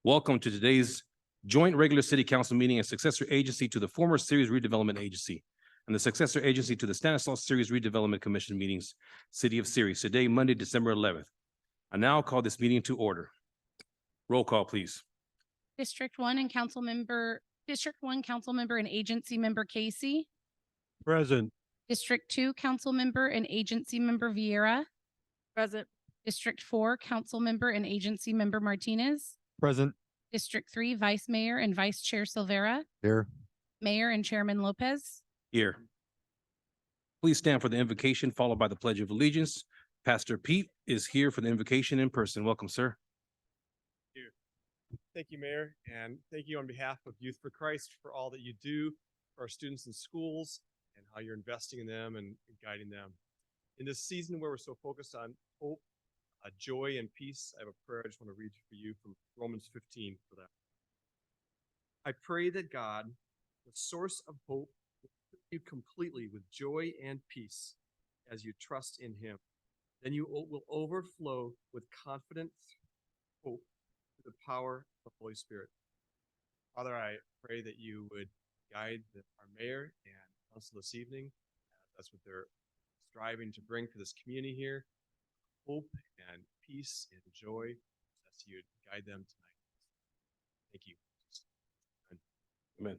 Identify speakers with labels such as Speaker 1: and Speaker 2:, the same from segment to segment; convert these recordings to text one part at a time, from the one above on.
Speaker 1: Welcome to today's joint regular city council meeting and successor agency to the former Ceres Redevelopment Agency and the successor agency to the Stanislaus Ceres Redevelopment Commission meetings, City of Ceres, today, Monday, December 11th. I now call this meeting to order. Roll call, please.
Speaker 2: District one, Councilmember and Agency Member Casey.
Speaker 3: Present.
Speaker 2: District two, Councilmember and Agency Member Vieira.
Speaker 4: Present.
Speaker 2: District four, Councilmember and Agency Member Martinez.
Speaker 3: Present.
Speaker 2: District three, Vice Mayor and Vice Chair Silvera.
Speaker 3: Here.
Speaker 2: Mayor and Chairman Lopez.
Speaker 1: Here. Please stand for the invocation followed by the Pledge of Allegiance. Pastor Pete is here for the invocation in person. Welcome, sir.
Speaker 3: Thank you, Mayor, and thank you on behalf of Youth for Christ for all that you do for our students in schools and how you're investing in them and guiding them. In this season where we're so focused on hope, joy, and peace, I have a prayer I just want to read for you from Romans 15 for that. I pray that God, the source of hope, will fill you completely with joy and peace as you trust in Him. Then you will overflow with confident hope through the power of the Holy Spirit. Father, I pray that you would guide our mayor and council this evening. That's what they're striving to bring for this community here. Hope and peace and joy as you guide them tonight. Thank you.
Speaker 1: Amen.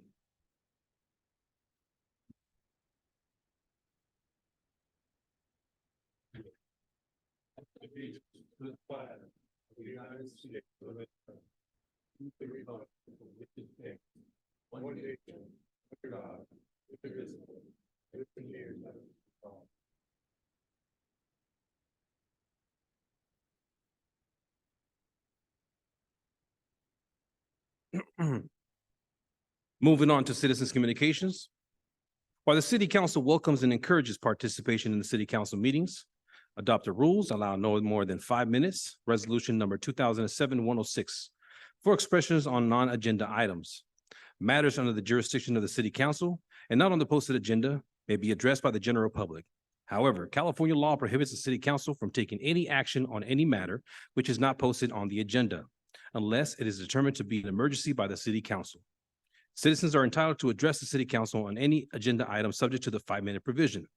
Speaker 1: Moving on to citizens' communications. While the city council welcomes and encourages participation in the city council meetings, adopted rules allow no more than 5 minutes, resolution number 2007-106, for expressions on non-agenda items. Matters under the jurisdiction of the city council and not on the posted agenda may be addressed by the general public. However, California law prohibits the city council from taking any action on any matter which is not posted on the agenda, unless it is determined to be an emergency by the city council. Citizens are entitled to address the city council on any agenda item subject to the 5-minute provision.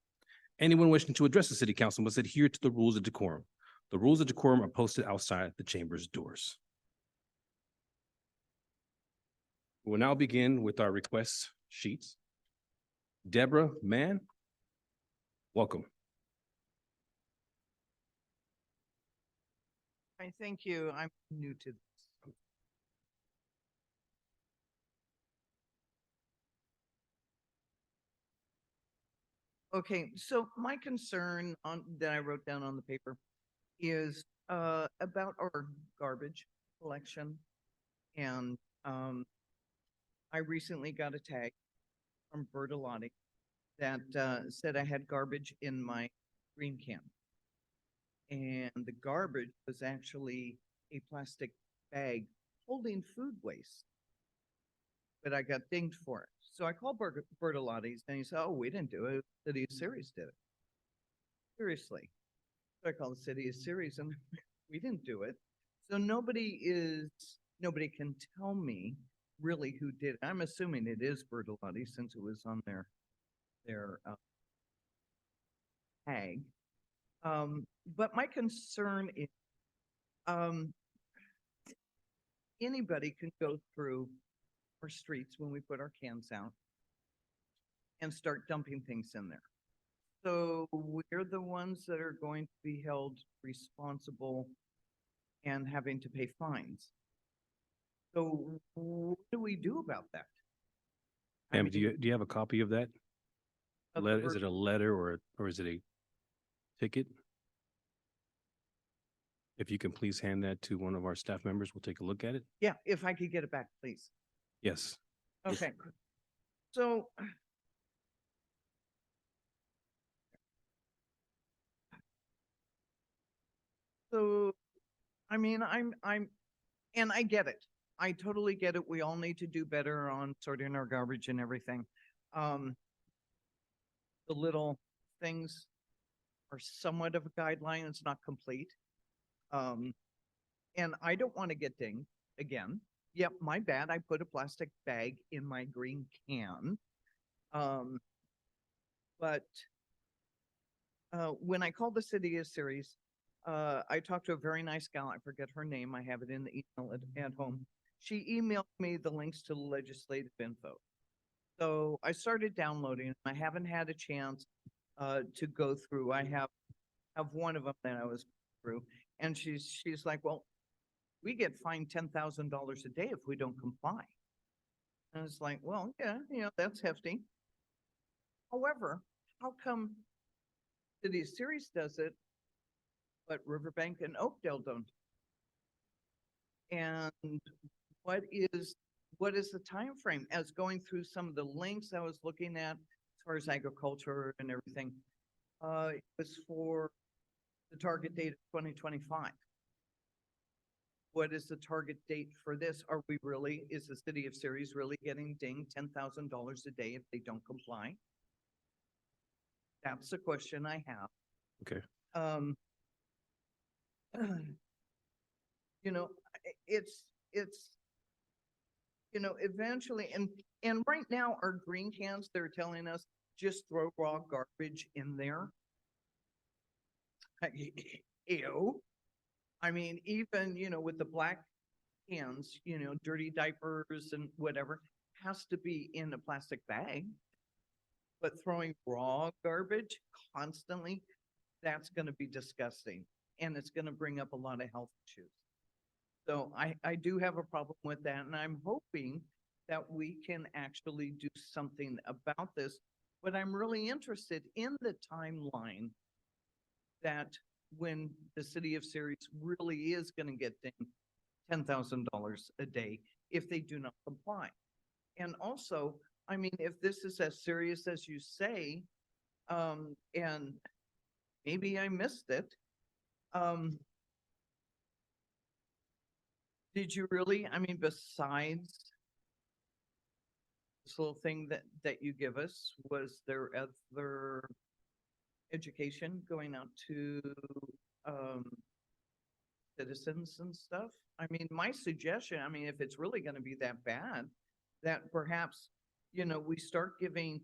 Speaker 1: Anyone wishing to address the city council must adhere to the rules of decorum. The rules of decorum are posted outside the chamber's doors. We will now begin with our request sheets. Deborah Mann, welcome.
Speaker 4: I thank you. I'm new to this. Okay, so my concern that I wrote down on the paper is about our garbage collection. And I recently got a tag from Bertolotti that said I had garbage in my green can. And the garbage was actually a plastic bag holding food waste. But I got dinged for it. So I called Bertolotti's and he said, "Oh, we didn't do it. The City of Ceres did it." Seriously. So I called the City of Ceres and we didn't do it. So nobody can tell me really who did it. I'm assuming it is Bertolotti since it was on their tag. But my concern is anybody can go through our streets when we put our cans out and start dumping things in there. So we're the ones that are going to be held responsible and having to pay fines. So what do we do about that?
Speaker 1: Ma'am, do you have a copy of that?
Speaker 4: Of the
Speaker 1: Is it a letter or is it a ticket? If you can please hand that to one of our staff members, we'll take a look at it.
Speaker 4: Yeah, if I could get it back, please.
Speaker 1: Yes.
Speaker 4: Okay. So I mean, and I get it. I totally get it. We all need to do better on sorting our garbage and everything. The little things are somewhat of a guideline. It's not complete. And I don't want to get dinged again. Yep, my bad. I put a plastic bag in my green can. Um, but when I called the city of Ceres, I talked to a very nice gal. I forget her name. I have it in the email at home. She emailed me the links to the legislative info. So I started downloading. I haven't had a chance to go through. I have one of them that I was through, and she's like, well, we get fined $10,000 a day if we don't comply. And it's like, well, yeah, that's hefty. However, how come City of Ceres does it, but Riverbank and Oakdale don't? And what is the time frame? As going through some of the links I was looking at, as far as agriculture and everything, it was for the target date of 2025. What is the target date for this? Is the city of Ceres really getting dinged $10,000 a day if they don't comply? That's the question I have.
Speaker 1: Okay.
Speaker 4: You know, it's, eventually, and right now our green cans, they're telling us just throw raw garbage in there. Ew. I mean, even, with the black cans, dirty diapers and whatever, has to be in a plastic bag. But throwing raw garbage constantly, that's going to be disgusting. And it's going to bring up a lot of health issues. So I do have a problem with that. And I'm hoping that we can actually do something about this. But I'm really interested in the timeline that when the city of Ceres really is going to get $10,000 a day if they do not comply. And also, I mean, if this is as serious as you say, and maybe I missed it, did you really, I mean, besides this little thing that you give us, was there other education going out to citizens and stuff? I mean, my suggestion, I mean, if it's really going to be that bad, that perhaps, we start giving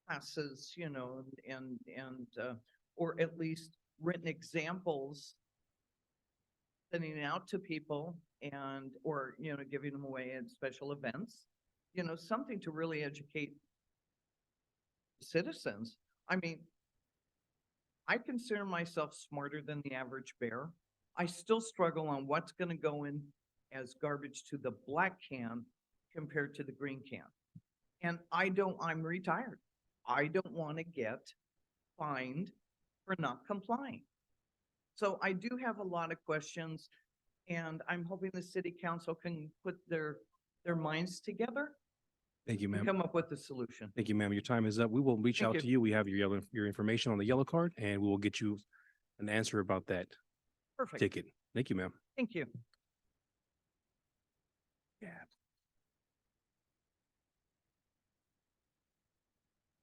Speaker 4: classes, or at least written examples, sending it out to people or giving them away at special events, something to really educate citizens. I mean, I consider myself smarter than the average bear. I still struggle on what's going to go in as garbage to the black can compared to the green can. And I'm retired. I don't want to get fined for not complying. So I do have a lot of questions, and I'm hoping the city council can put their minds together
Speaker 1: Thank you,
Speaker 4: and
Speaker 1: ma'am.
Speaker 4: come up with a solution.
Speaker 1: Thank you, ma'am. Your time is up. We will reach
Speaker 4: Thank
Speaker 1: out to you. We have your information on the yellow card, and we will get you an answer about that
Speaker 4: Perfect.
Speaker 1: ticket. Thank you, ma'am.
Speaker 4: Thank you.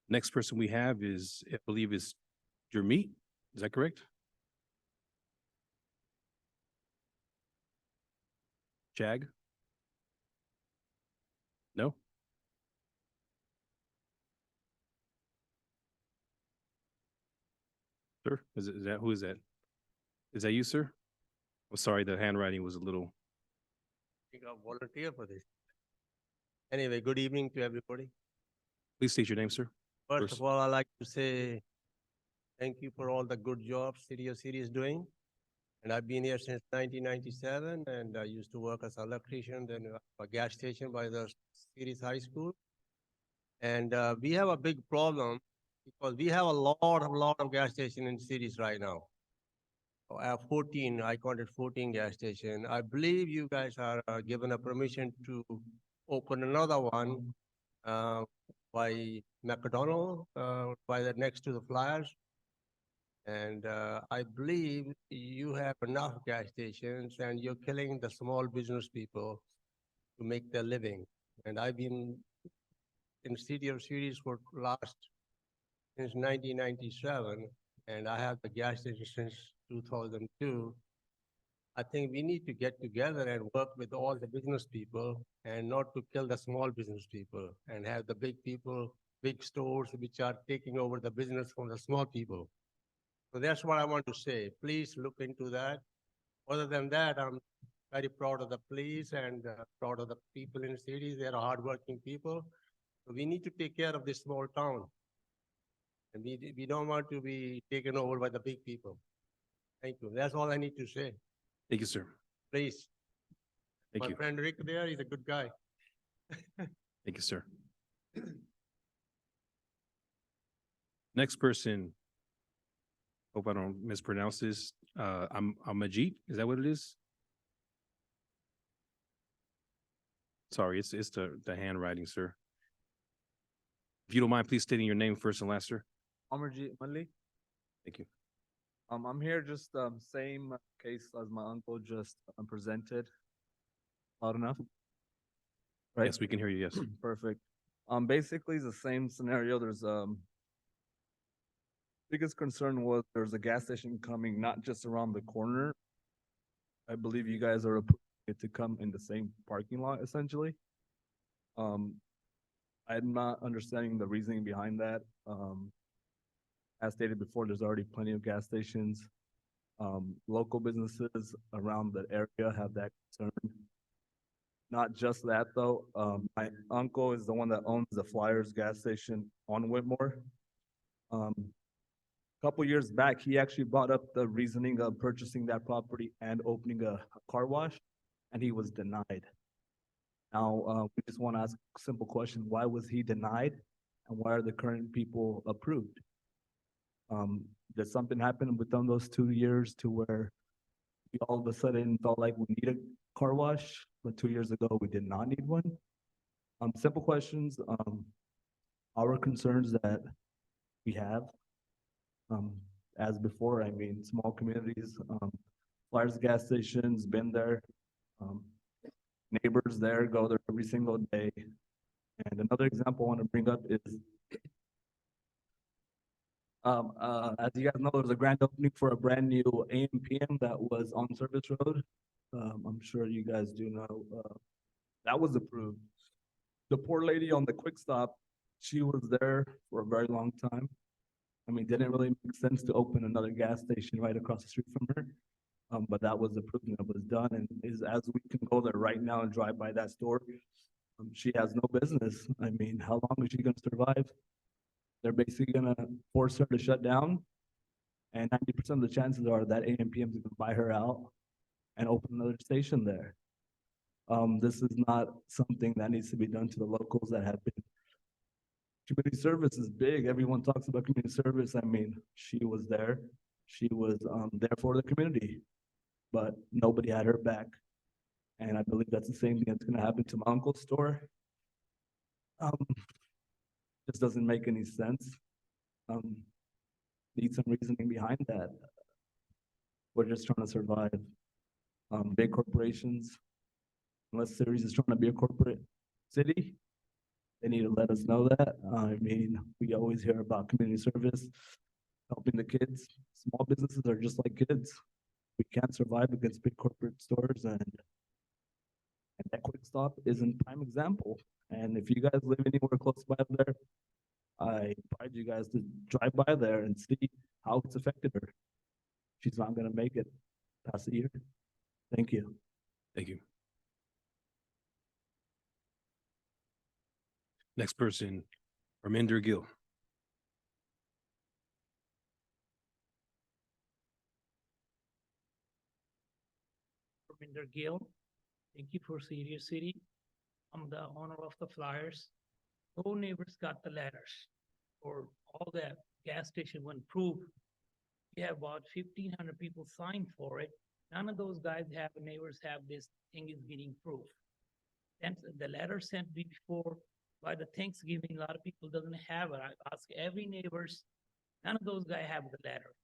Speaker 1: Next person we have is, I believe, is Jermeet. Is that correct? Jag? No? Sir, is that, who is that? Is that you, sir? I'm sorry, the handwriting was a little,
Speaker 5: think I'll volunteer for this. Anyway, good evening to everybody.
Speaker 1: please state your name, sir.
Speaker 5: First
Speaker 1: First.
Speaker 5: of all, I'd like to say thank you for all the good jobs City of Ceres is doing. And I've been here since 1997, and I used to work as an electrician, then a gas station by the Ceres High School. And we have a big problem because we have a lot of gas stations in cities right now. I have 14, I counted 14 gas stations. I believe you guys are given a permission to open another one by McDonald, by the next to the Flyers. And I believe you have enough gas stations and you're killing the small business people to make their living. And I've been in City of Ceres for since 1997, and I have the gas station since 2002. I think we need to get together and work with all the business people and not to kill the small business people and have the big people, big stores which are taking over the business from the small people. So that's what I want to say. Please look into that. Other than that, I'm very proud of the police and proud of the people in the city. They are hardworking people. So we need to take care of this small town. And we don't want to be taken over by the big people. Thank you. That's all I need to say.
Speaker 1: Thank you, sir.
Speaker 5: Please.
Speaker 1: Thank
Speaker 5: My
Speaker 1: you.
Speaker 5: friend Rick there, he's a good guy.
Speaker 1: Thank you, sir. Next person. Hope I don't mispronounce this. I'm Majid. Is that what it is? Sorry, it's the handwriting, sir. If you don't mind, please stating your name first and last, sir.
Speaker 6: Amarjeet Mali.
Speaker 1: Thank you.
Speaker 6: I'm here just same case as my uncle just presented. Loud enough? Right?
Speaker 1: Yes, we can hear you. Yes.
Speaker 6: Perfect. Basically it's the same scenario. There's biggest concern was there's a gas station coming not just around the corner. I believe you guys are approving it to come in the same parking lot essentially. I'm not understanding the reasoning behind that. As stated before, there's already plenty of gas stations. Local businesses around the area have that concern. Not just that though, my uncle is the one that owns the Flyers gas station on Whitmore. Couple years back, he actually brought up the reasoning of purchasing that property and opening a car wash, and he was denied. Now, we just want to ask a simple question. Why was he denied? And why are the current people approved? Did something happen within those 2 years to where we all of a sudden felt like we need a car wash, but 2 years ago we did not need one? Simple questions, our concerns that we have, as before, I mean, small communities, Flyers gas stations, been there, neighbors there, go there every single day. And another example I want to bring up is, as you guys know, there's a grand opening for a brand new AM/PM that was on Service Road. I'm sure you guys do know, that was approved. The poor lady on the Quick Stop, she was there for a very long time. I mean, didn't really make sense to open another gas station right across the street from her. But that was approved and it was done, and is, as we can go there right now and drive by that store, she has no business. I mean, how long is she gonna survive? They're basically gonna force her to shut down. And 90% of the chances are that AM/PM is gonna buy her out and open another station there. This is not something that needs to be done to the locals that have been. Community service is big. Everyone talks about community service. I mean, she was there. She was there for the community, but nobody had her back. And I believe that's the same thing that's gonna happen to my uncle's store. This doesn't make any sense. Need some reasoning behind that. We're just trying to survive. Big corporations, unless Ceres is trying to be a corporate city, they need to let us know that. I mean, we always hear about community service, helping the kids. Small businesses are just like kids. We can't survive against big corporate stores, and that Quick Stop is a prime example. And if you guys live anywhere close by there, I invite you guys to drive by there and see how it's affected her. She's not gonna make it past a year. Thank you.
Speaker 1: Thank you. Next person, Raminder Gill.
Speaker 7: Ravinder Gill. Thank you for Sirius City. I'm the owner of the Flyers. No neighbors got the letters for all that gas station when approved. We have about 1,500 people signed for it. None of those guys have, neighbors have this thing is getting approved. And the letter sent me before by the Thanksgiving, a lot of people doesn't have it. I ask every neighbors, none of those guys have the letter.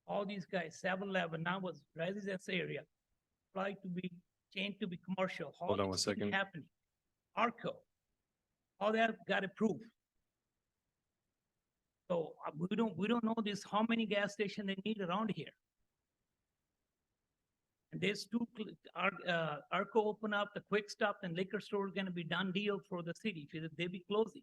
Speaker 7: All these guys, 7-Eleven, now was residence area, applied to be changed to be commercial. All
Speaker 1: Hold on
Speaker 7: this
Speaker 1: one
Speaker 7: is
Speaker 1: second.
Speaker 7: Happening. Arco, all that got approved. So we don't know this, how many gas stations they need around here. And there's Arco open up, the Quick Stop and liquor store is gonna be done deal for the city, they be closing.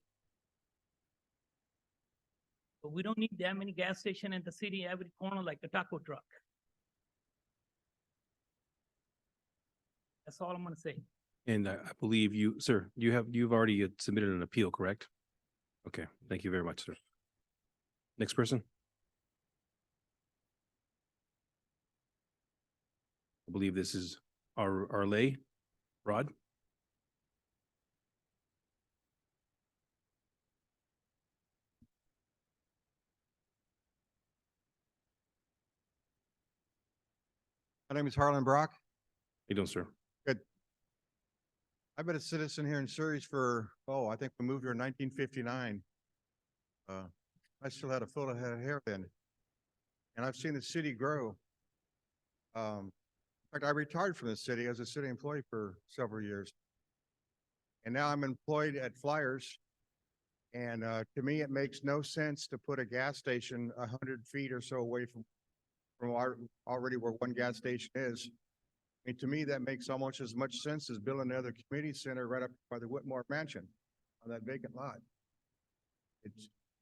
Speaker 7: But we don't need that many gas station in the city, every corner like a taco truck. That's all I'm gonna say.
Speaker 1: And I believe you, sir, you've already submitted an appeal, correct? Okay, thank you very much, sir. Next person. I believe this is Arlay Rod.
Speaker 8: My name is Harlan Brock.
Speaker 1: How you doing, sir?
Speaker 8: I've been a citizen here in Surrey for, I think we moved here in 1959. I still had a full head of hair then. And I've seen the city grow. In fact, I retired from the city as a city employee for several years. And now I'm employed at Flyers. And to me, it makes no sense to put a gas station 100 feet or so away from already where one gas station is. I mean, to me, that makes almost as much sense as building another community center right up by the Whitmore Mansion on that vacant lot. To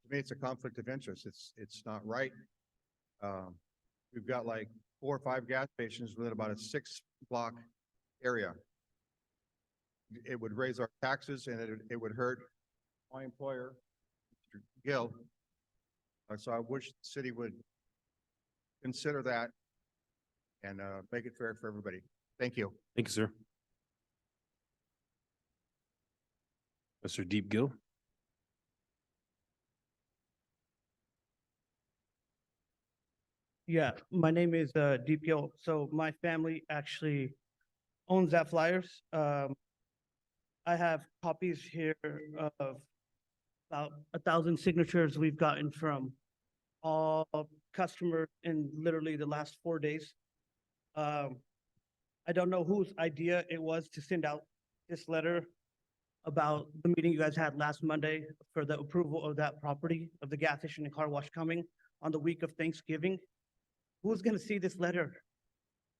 Speaker 8: me, it's a conflict of interest. It's not right. We've got like 4 or 5 gas stations within about a 6-block area. It would raise our taxes and it would hurt my employer, Mr. Gill. So I wish the city would consider that and make it fair for everybody. Thank you.
Speaker 1: Thank you, sir. Mr. Deep Gill.
Speaker 9: Yeah, my name is Deep Gill. So my family actually owns that Flyers. I have copies here of about 1,000 signatures we've gotten from all customers in literally the last 4 days. I don't know whose idea it was to send out this letter about the meeting you guys had last Monday for the approval of that property of the gas station and car wash coming on the week of Thanksgiving. Who's gonna see this letter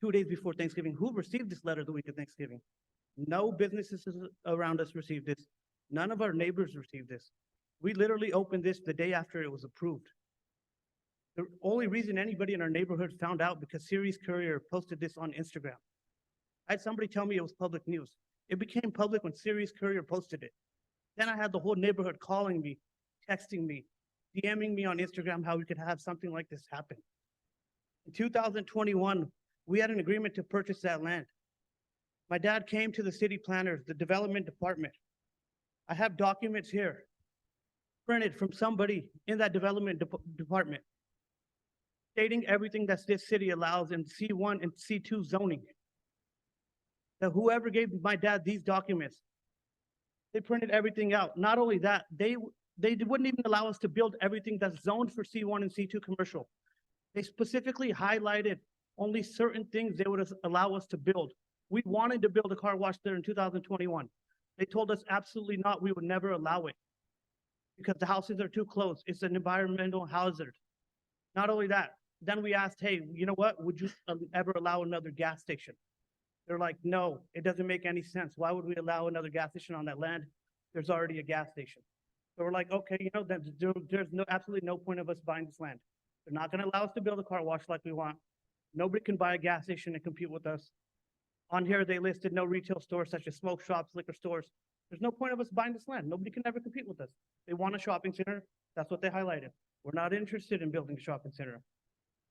Speaker 9: 2 days before Thanksgiving? Who received this letter the week of Thanksgiving? No businesses around us received this. None of our neighbors received this. We literally opened this the day after it was approved. The only reason anybody in our neighborhood found out because Sirius Courier posted this on Instagram. I had somebody tell me it was public news. It became public when Sirius Courier posted it. Then I had the whole neighborhood calling me, texting me, DMing me on Instagram how we could have something like this happen. In 2021, we had an agreement to purchase that land. My dad came to the city planners, the development department. I have documents here printed from somebody in that development department stating everything that this city allows in C1 and C2 zoning. That whoever gave my dad these documents, they printed everything out. Not only that, they wouldn't even allow us to build everything that's zoned for C1 and C2 commercial. They specifically highlighted only certain things they would allow us to build. We wanted to build a car wash there in 2021. They told us absolutely not, we would never allow it because the houses are too close. It's an environmental hazard. Not only that, then we asked, hey, you know what? Would you ever allow another gas station? They're like, no, it doesn't make any sense. Why would we allow another gas station on that land? There's already a gas station. So we're like, okay, you know, there's absolutely no point of us buying this land. They're not gonna allow us to build a car wash like we want. Nobody can buy a gas station and compete with us. On here, they listed no retail stores such as smoke shops, liquor stores. There's no point of us buying this land. Nobody can ever compete with us. They want a shopping center. That's what they highlighted. We're not interested in building a shopping center.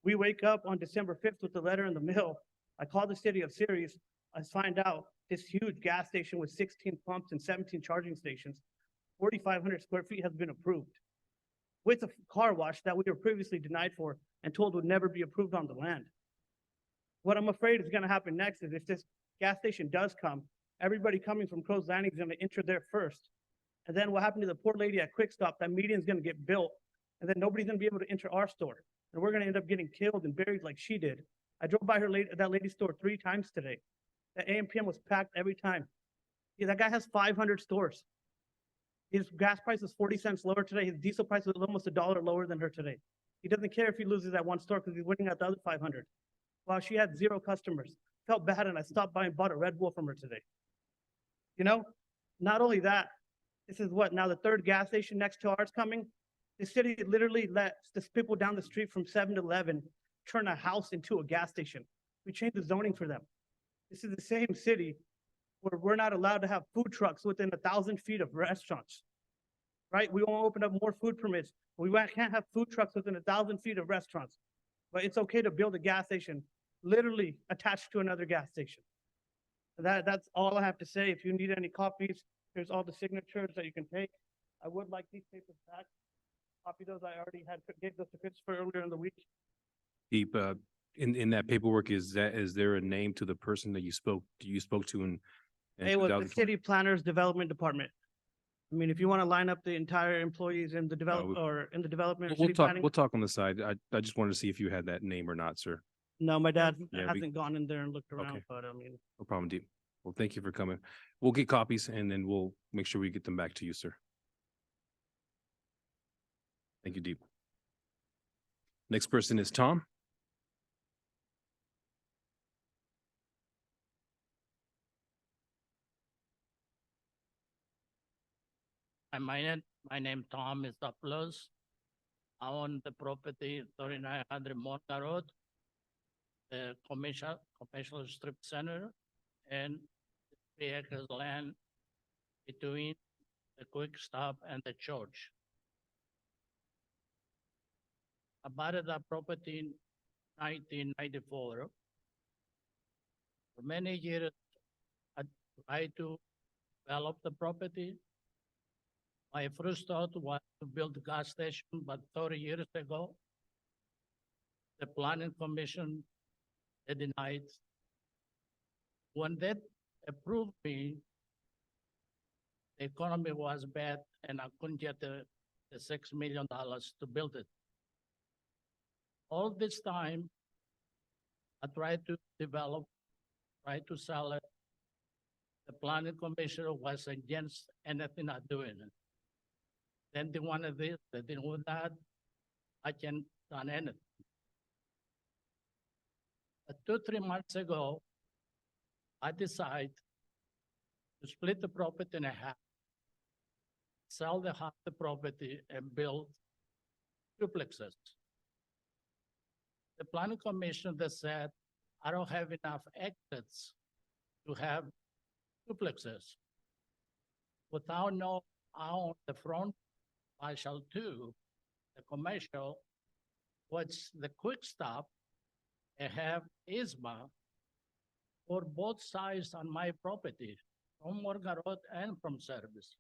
Speaker 9: We wake up on December 5th with the letter in the mail. I call the city of Sirius. I find out this huge gas station with 16 pumps and 17 charging stations, 4,500 square feet has been approved with a car wash that we were previously denied for and told would never be approved on the land. What I'm afraid is gonna happen next is if this gas station does come, everybody coming from Crow's Landing is gonna enter there first. And then what happened to the poor lady at Quick Stop, that median's gonna get built, and then nobody's gonna be able to enter our store. And we're gonna end up getting killed and buried like she did. I drove by that lady's store 3 times today. The AMPM was packed every time. Yeah, that guy has 500 stores. His gas price is 40 cents lower today. His diesel price is almost $1 lower than her today. He doesn't care if he loses that one store because he's winning at the other 500. While she had 0 customers. felt bad and I stopped by and bought a Red Bull from her today. You know, not only that, this is what, now the third gas station next to ours coming. The city literally lets the people down the street from 7-Eleven turn a house into a gas station. We changed the zoning for them. This is the same city where we're not allowed to have food trucks within 1,000 feet of restaurants. Right? We won't open up more food permits. Can't have food trucks within 1,000 feet of restaurants. But it's okay to build a gas station literally attached to another gas station. That's all I have to say. If you need any copies, here's all the signatures that you can take. I would like these papers back. Copy those. I already gave those to Christopher earlier in the week.
Speaker 1: Deep, in that paperwork, is there a name to the person that you spoke to in
Speaker 9: It was the
Speaker 1: 2020?
Speaker 9: city planners development department. I mean, if you want to line up the entire employees in the development or in the development. or
Speaker 1: We'll
Speaker 9: city
Speaker 1: talk,
Speaker 9: planning-
Speaker 1: we'll talk on the side. I just wanted to see if you had that name or not, sir.
Speaker 9: No, my dad
Speaker 1: Yeah, we-
Speaker 9: hasn't gone in there and looked around,
Speaker 1: Okay.
Speaker 9: but I mean,
Speaker 1: No problem, Deep. Well, thank you for coming. We'll get copies and then we'll make sure we get them back to you, sir. Thank you, Deep. Next person is Tom.
Speaker 10: My name Tom is Aplos. I own the property 3900 Morga Road, the commercial strip center, and 3 acres land between the Quick Stop and the church. I bought that property in 1994. For many years, I tried to develop the property. My first thought was to build a gas station, but 30 years ago, the planning commission, they denied. When they approved me, the economy was bad and I couldn't get the $6 million to build it. All this time, I tried to develop, tried to sell it. The planning commissioner was against anything I'm doing. Then they wanted this, they didn't want that. I can't done anything. But 2-3 months ago, I decided to split the property in half, sell the half the property and build duplexes. The planning commission that said, I don't have enough exits to have duplexes. Without no on the front, I shall do the commercial, what's the Quick Stop, and have ISMA for both sides on my property, from Morgan Road and from Service.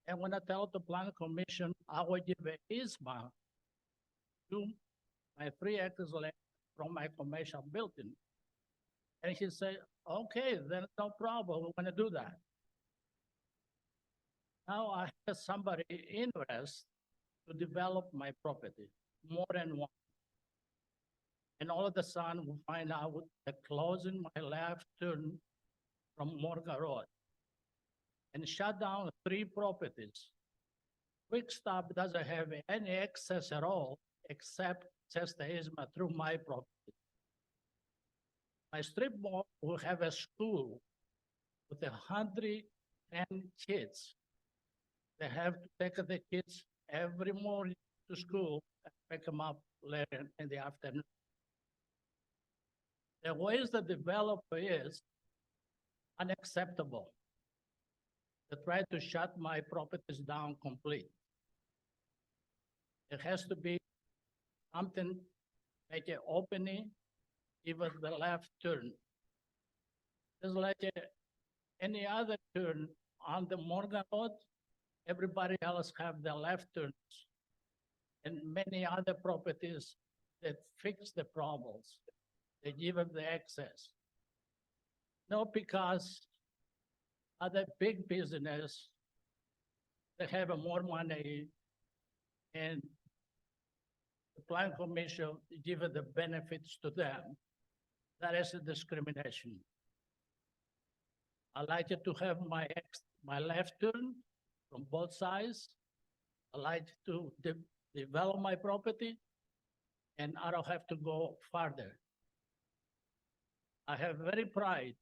Speaker 10: And when I tell the planning commission, I will give a ISMA to my 3 acres land from my commercial building. And he said, okay, then no problem, we're gonna do that. Now I have somebody interested to develop my property, more than one. And all of a sudden, we find out they're closing my left turn from Morgan Road and shut down 3 properties. Quick Stop doesn't have any access at all except just the easement through my property. My strip mall will have a school with 110 kids. They have to take the kids every morning to school and pick them up later in the afternoon. The ways the developer is unacceptable. They try to shut my properties down complete. It has to be something like an opening, even the left turn. It's like any other turn on the Morgan Road. Everybody else have the left turns. And many other properties that fix the problems. They give them the access. Not because other big business, they have more money and the plan commission give the benefits to them. That is a discrimination. I like it to have my left turn from both sides. I like to develop my property and I don't have to go farther. I have very pride.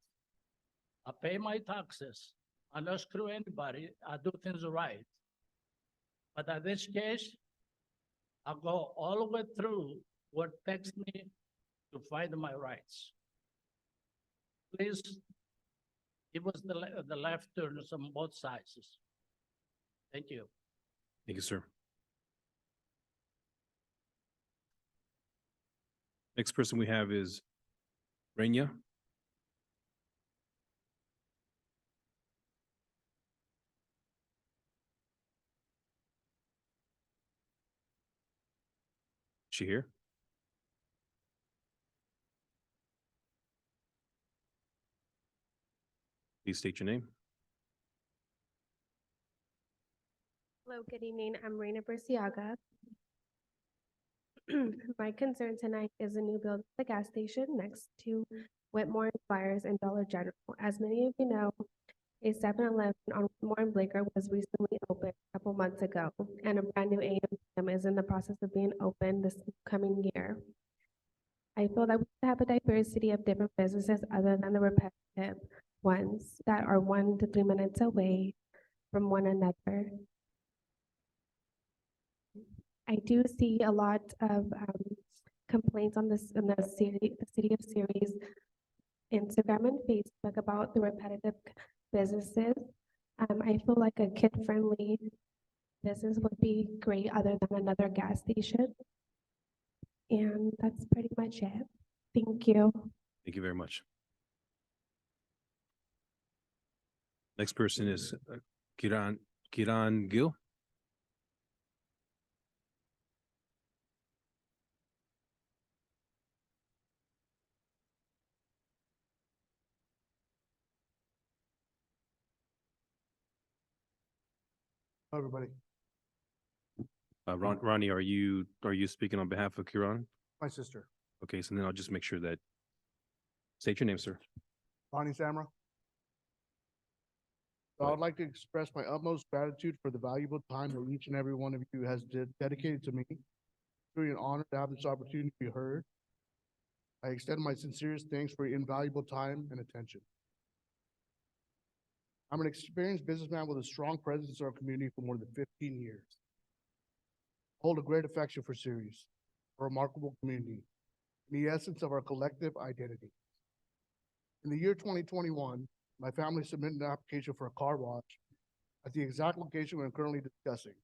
Speaker 10: I pay my taxes. I don't screw anybody. I do things right. But in this case, I go all the way through what takes me to find my rights. Please give us the left turns on both sides. Thank you.
Speaker 1: Thank you, sir. Next person we have is Rania. She here? Please state your name.
Speaker 11: Hello, good evening. I'm Reina Burciaga. My concern tonight is the new build at the gas station next to Whitmore and Flyers and Dollar General. As many of you know, a 7-Eleven on Whitmore and Blaker was recently opened a couple months ago, and a brand new AM is in the process of being opened this coming year. I feel that we should have a diversity of different businesses other than the repetitive ones that are 1 to 3 minutes away from one another. I do see a lot of complaints on this in the city of Ceres Instagram and Facebook about the repetitive businesses. I feel like a kid-friendly business would be great other than another gas station. And that's pretty much it. Thank you.
Speaker 1: Thank you very much. Next person is Kiran Gill.
Speaker 12: Hello, everybody.
Speaker 1: Ronnie, are you speaking on behalf of Kiran?
Speaker 12: My sister,
Speaker 1: Okay, so then I'll just make sure that, state your name, sir.
Speaker 12: Bonnie Samra. So I would like to express my utmost gratitude for the valuable time that each and every one of you has dedicated to me. It's really an honor to have this opportunity to be heard. I extend my sincerest thanks for your invaluable time and attention. I'm an experienced businessman with a strong presence in our community for more than 15 years. I hold a great affection for Ceres, a remarkable community, and the essence of our collective identity. In the year 2021, my family submitted an application for a car wash at the exact location we're currently discussing.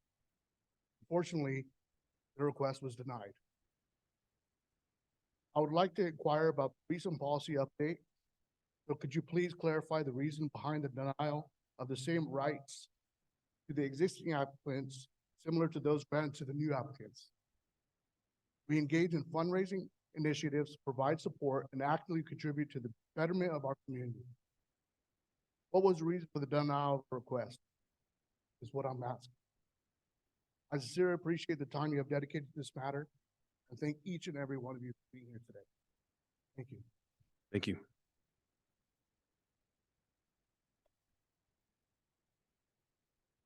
Speaker 12: Unfortunately, the request was denied. I would like to inquire about the recent policy update. So could you please clarify the reason behind the denial of the same rights to the existing applicants similar to those granted to the new applicants? We engage in fundraising initiatives, provide support, and actively contribute to the betterment of our community. What was the reason for the denial of the request? Is what I'm asking. I sincerely appreciate the time you have dedicated to this matter, and thank each and every one of you for being here today. Thank you.
Speaker 1: Thank you.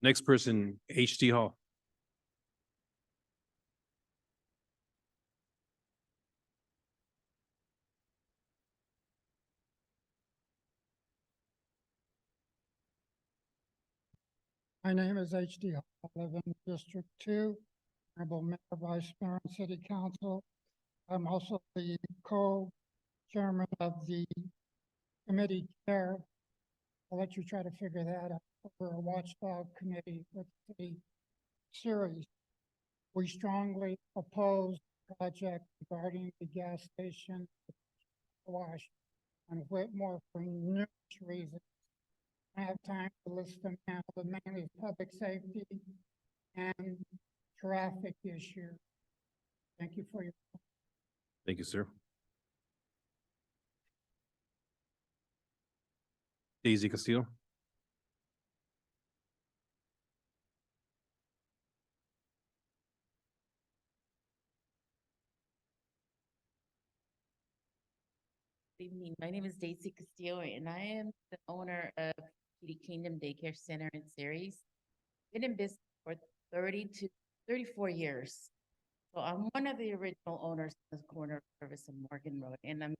Speaker 1: Next person, H.T. Hall.
Speaker 13: My name is H.D. Hall. I live in District 2, Honorable Mayor, Vice Mayor, and City Council. I'm also the co-chairman of the committee chair. I'll let you try to figure that out. We're a watchdog committee with the Ceres. We strongly oppose the project regarding the gas station wash on Whitmore for numerous reasons. I have time to list them now, but mainly public safety and traffic issue. Thank you for your.
Speaker 1: Thank you, sir. Daisy Castillo.
Speaker 14: Good evening. My name is Daisy Castillo, and I am the owner of Kitty Kingdom Daycare Center in Ceres. Been in business for 30 to 34 years. So I'm one of the original owners of the corner of Service and Morgan Road, and I'm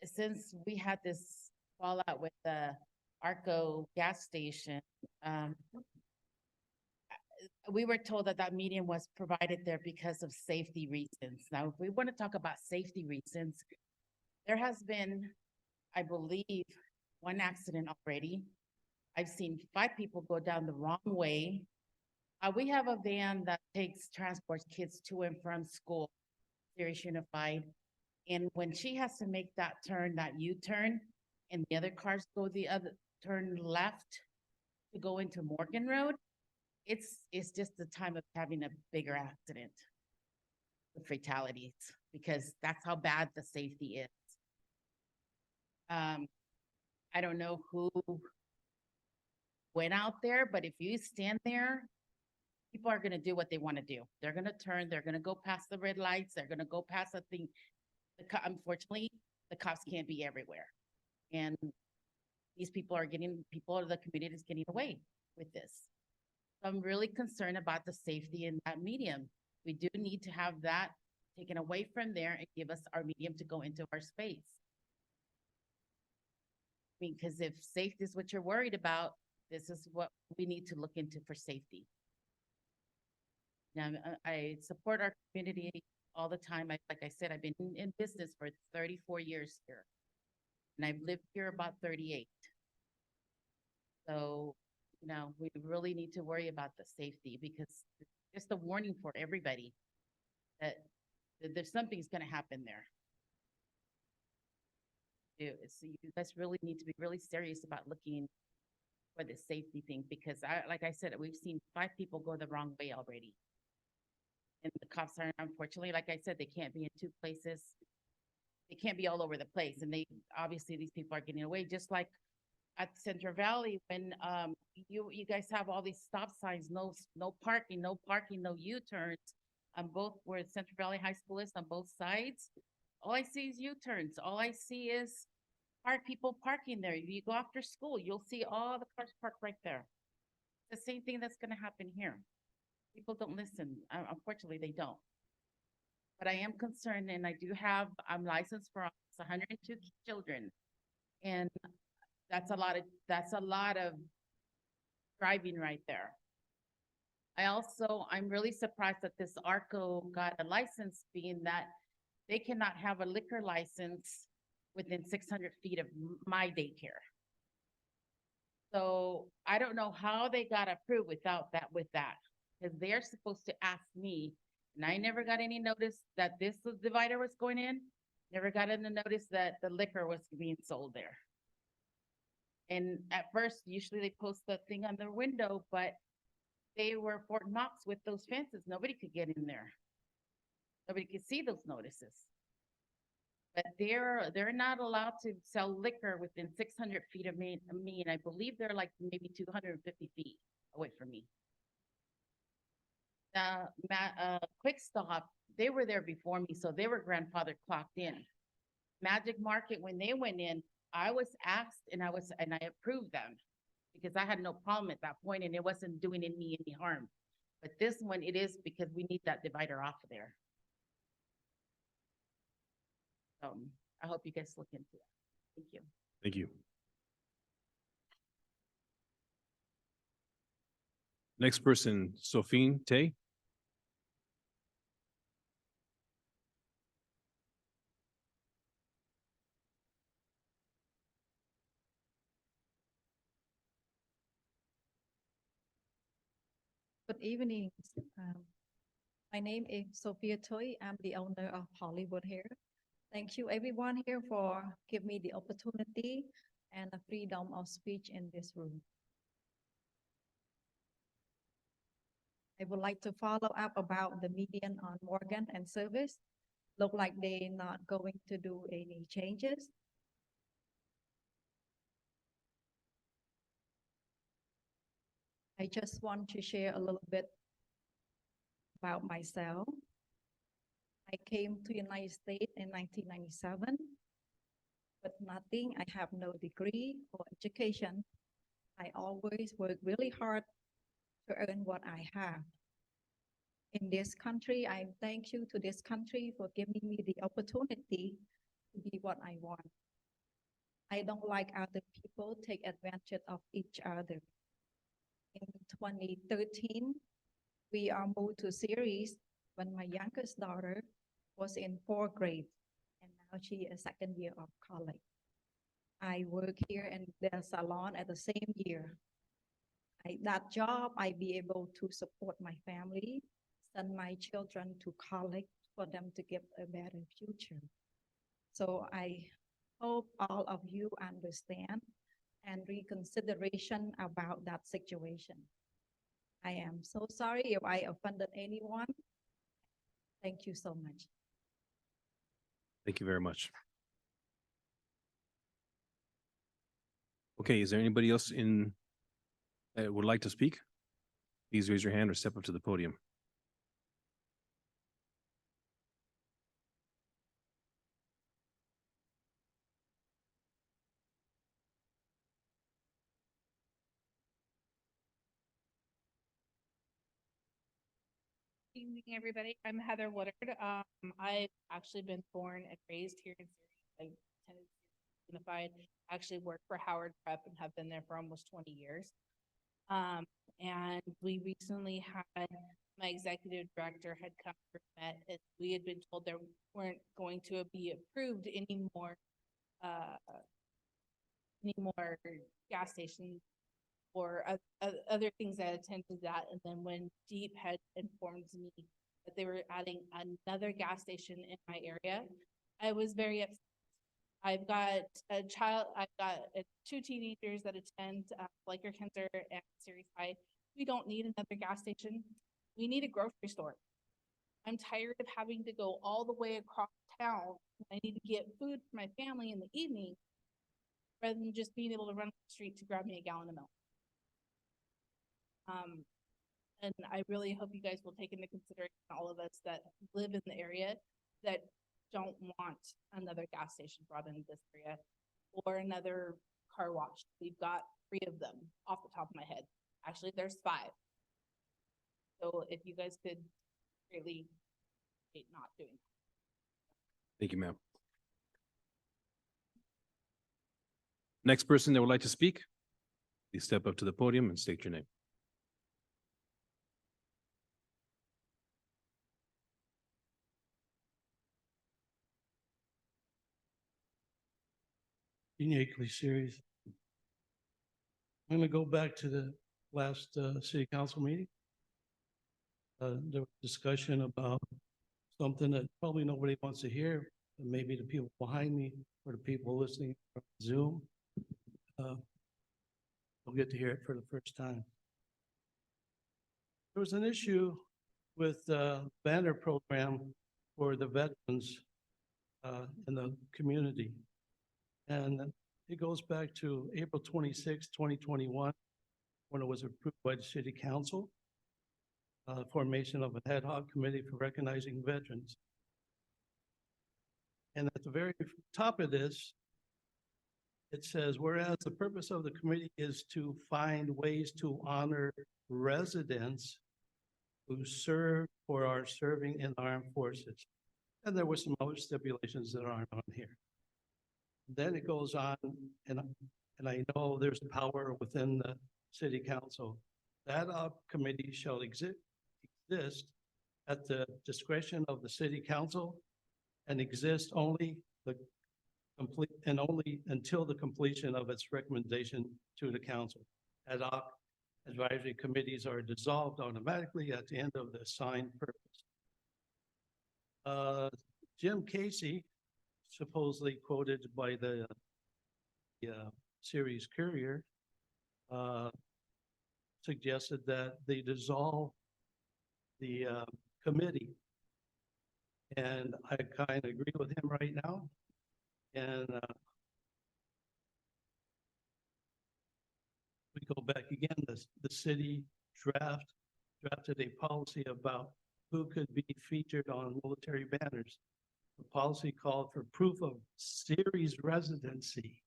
Speaker 14: since we had this fallout with the Arco gas station, we were told that that medium was provided there because of safety reasons. Now, if we want to talk about safety reasons, there has been, I believe, one accident already. I've seen 5 people go down the wrong way. We have a van that transports kids to and from school, Sirius Unified. And when she has to make that turn, that U-turn, and the other cars go turn left to go into Morgan Road, it's just the time of having a bigger accident with fatalities, because that's how bad the safety is. I don't know who went out there, but if you stand there, people are gonna do what they wanna do. They're gonna turn, they're gonna go past the red lights, they're gonna go past the thing. Unfortunately, the cops can't be everywhere. And these people of the community is getting away with this. So I'm really concerned about the safety in that medium. We do need to have that taken away from there and give us our medium to go into our space. I mean, because if safety is what you're worried about, this is what we need to look into for safety. Now, I support our community all the time. Like I said, I've been in business for 34 years here. And I've lived here about 38. So, you know, we really need to worry about the safety, because it's just a warning for everybody that there's something's gonna happen there. So you guys really need to be really serious about looking for the safety thing, because like I said, we've seen 5 people go the wrong way already. And the cops are, unfortunately, like I said, they can't be in 2 places. They can't be all over the place. And obviously these people are getting away, just like at Central Valley, when you guys have all these stop signs, no parking, no U-turns on both where Central Valley High School is on both sides. All I see is U-turns. All I see is people parking there. If you go after school, you'll see all the cars parked right there. The same thing that's gonna happen here. People don't listen. Unfortunately, they don't. But I am concerned, and I'm licensed for 102 children. And that's a lot of driving right there. I'm really surprised that this Arco got a license, being that they cannot have a liquor license within 600 feet of my daycare. So I don't know how they got approved with that, because they're supposed to ask me, and I never got any notice that this divider was going in, never got any notice that the liquor was being sold there. And at first, usually they post the thing on their window, but they were Fort Knox with those fences. Nobody could get in there. Nobody could see those notices. But they're not allowed to sell liquor within 600 feet of me, and I believe they're like maybe 250 feet away from me. Quick Stop, they were there before me, so they were grandfather clocked in. Magic Market, when they went in, I was asked and I approved them, because I had no problem at that point and it wasn't doing me any harm. But this one, it is, because we need that divider off of there. I hope you guys look into that. Thank you.
Speaker 1: Thank you. Next person, Sophine Tay.
Speaker 15: Good evening. My name is Sophia Toy. I'm the owner of Hollywood Hair. Thank you everyone here for giving me the opportunity and the freedom of speech in this room. I would like to follow up about the median on Morgan and Service. Look like they're not going to do any changes. I just want to share a little bit about myself. I came to the United States in 1997, but nothing. I have no degree or education. I always work really hard to earn what I have. In this country, I thank you to this country for giving me the opportunity to be what I want. I don't like other people take advantage of each other. In 2013, we are moved to Ceres when my youngest daughter was in fourth grade, and now she is second year of college. I work here in their salon at the same year. That job, I be able to support my family, send my children to college for them to get a better future. So I hope all of you understand and reconsideration about that situation. I am so sorry if I offended anyone. Thank you so much.
Speaker 1: Thank you very much. Okay, is there anybody else that would like to speak? Please raise your hand or step up to the podium.
Speaker 2: Evening, everybody. I'm Heather Woodard. I've actually been born and raised here in Ceres. I attended Ceres Unified, actually worked for Howard Prep and have been there for almost 20 years. And we recently had, my executive director had come and met, and we had been told there weren't going to be approved any more gas stations or other things that attended that. And then when Deep had informed me that they were adding another gas station in my area, I was very upset. I've got two teenagers that attend Flecker Kenter and Ceres High. We don't need another gas station. We need a grocery store. I'm tired of having to go all the way across town. I need to get food for my family in the evening rather than just being able to run up the street to grab me a gallon of milk. And I really hope you guys will take into consideration all of us that live in the area that don't want another gas station brought into this area or another car wash. We've got 3 of them off the top of my head. Actually, there's 5. So if you guys could really not doing that.
Speaker 1: Thank you, ma'am. Next person that would like to speak, please step up to the podium and state your name.
Speaker 16: Uniquely serious. I'm gonna go back to the last city council meeting. There was discussion about something that probably nobody wants to hear, but maybe the people behind me or the people listening on Zoom will get to hear it for the first time. There was an issue with the banner program for the veterans in the community. And it goes back to April 26, 2021, when it was approved by the city council, formation of an ad hoc committee for recognizing veterans. And at the very top of this, it says, whereas the purpose of the committee is to find ways to honor residents who serve or are serving in armed forces. And there were some other stipulations that aren't on here. Then it goes on, and I know there's power within the city council. That committee shall exist at the discretion of the city council and exist only until the completion of its recommendation to the council. Ad hoc advisory committees are dissolved automatically at the end of the assigned purpose. Jim Casey, supposedly quoted by the Ceres Courier, suggested that they dissolve the committee. And I kind of agree with him right now. And we go back again, the city drafted a policy about who could be featured on military banners. The policy called for proof of Ceres residency,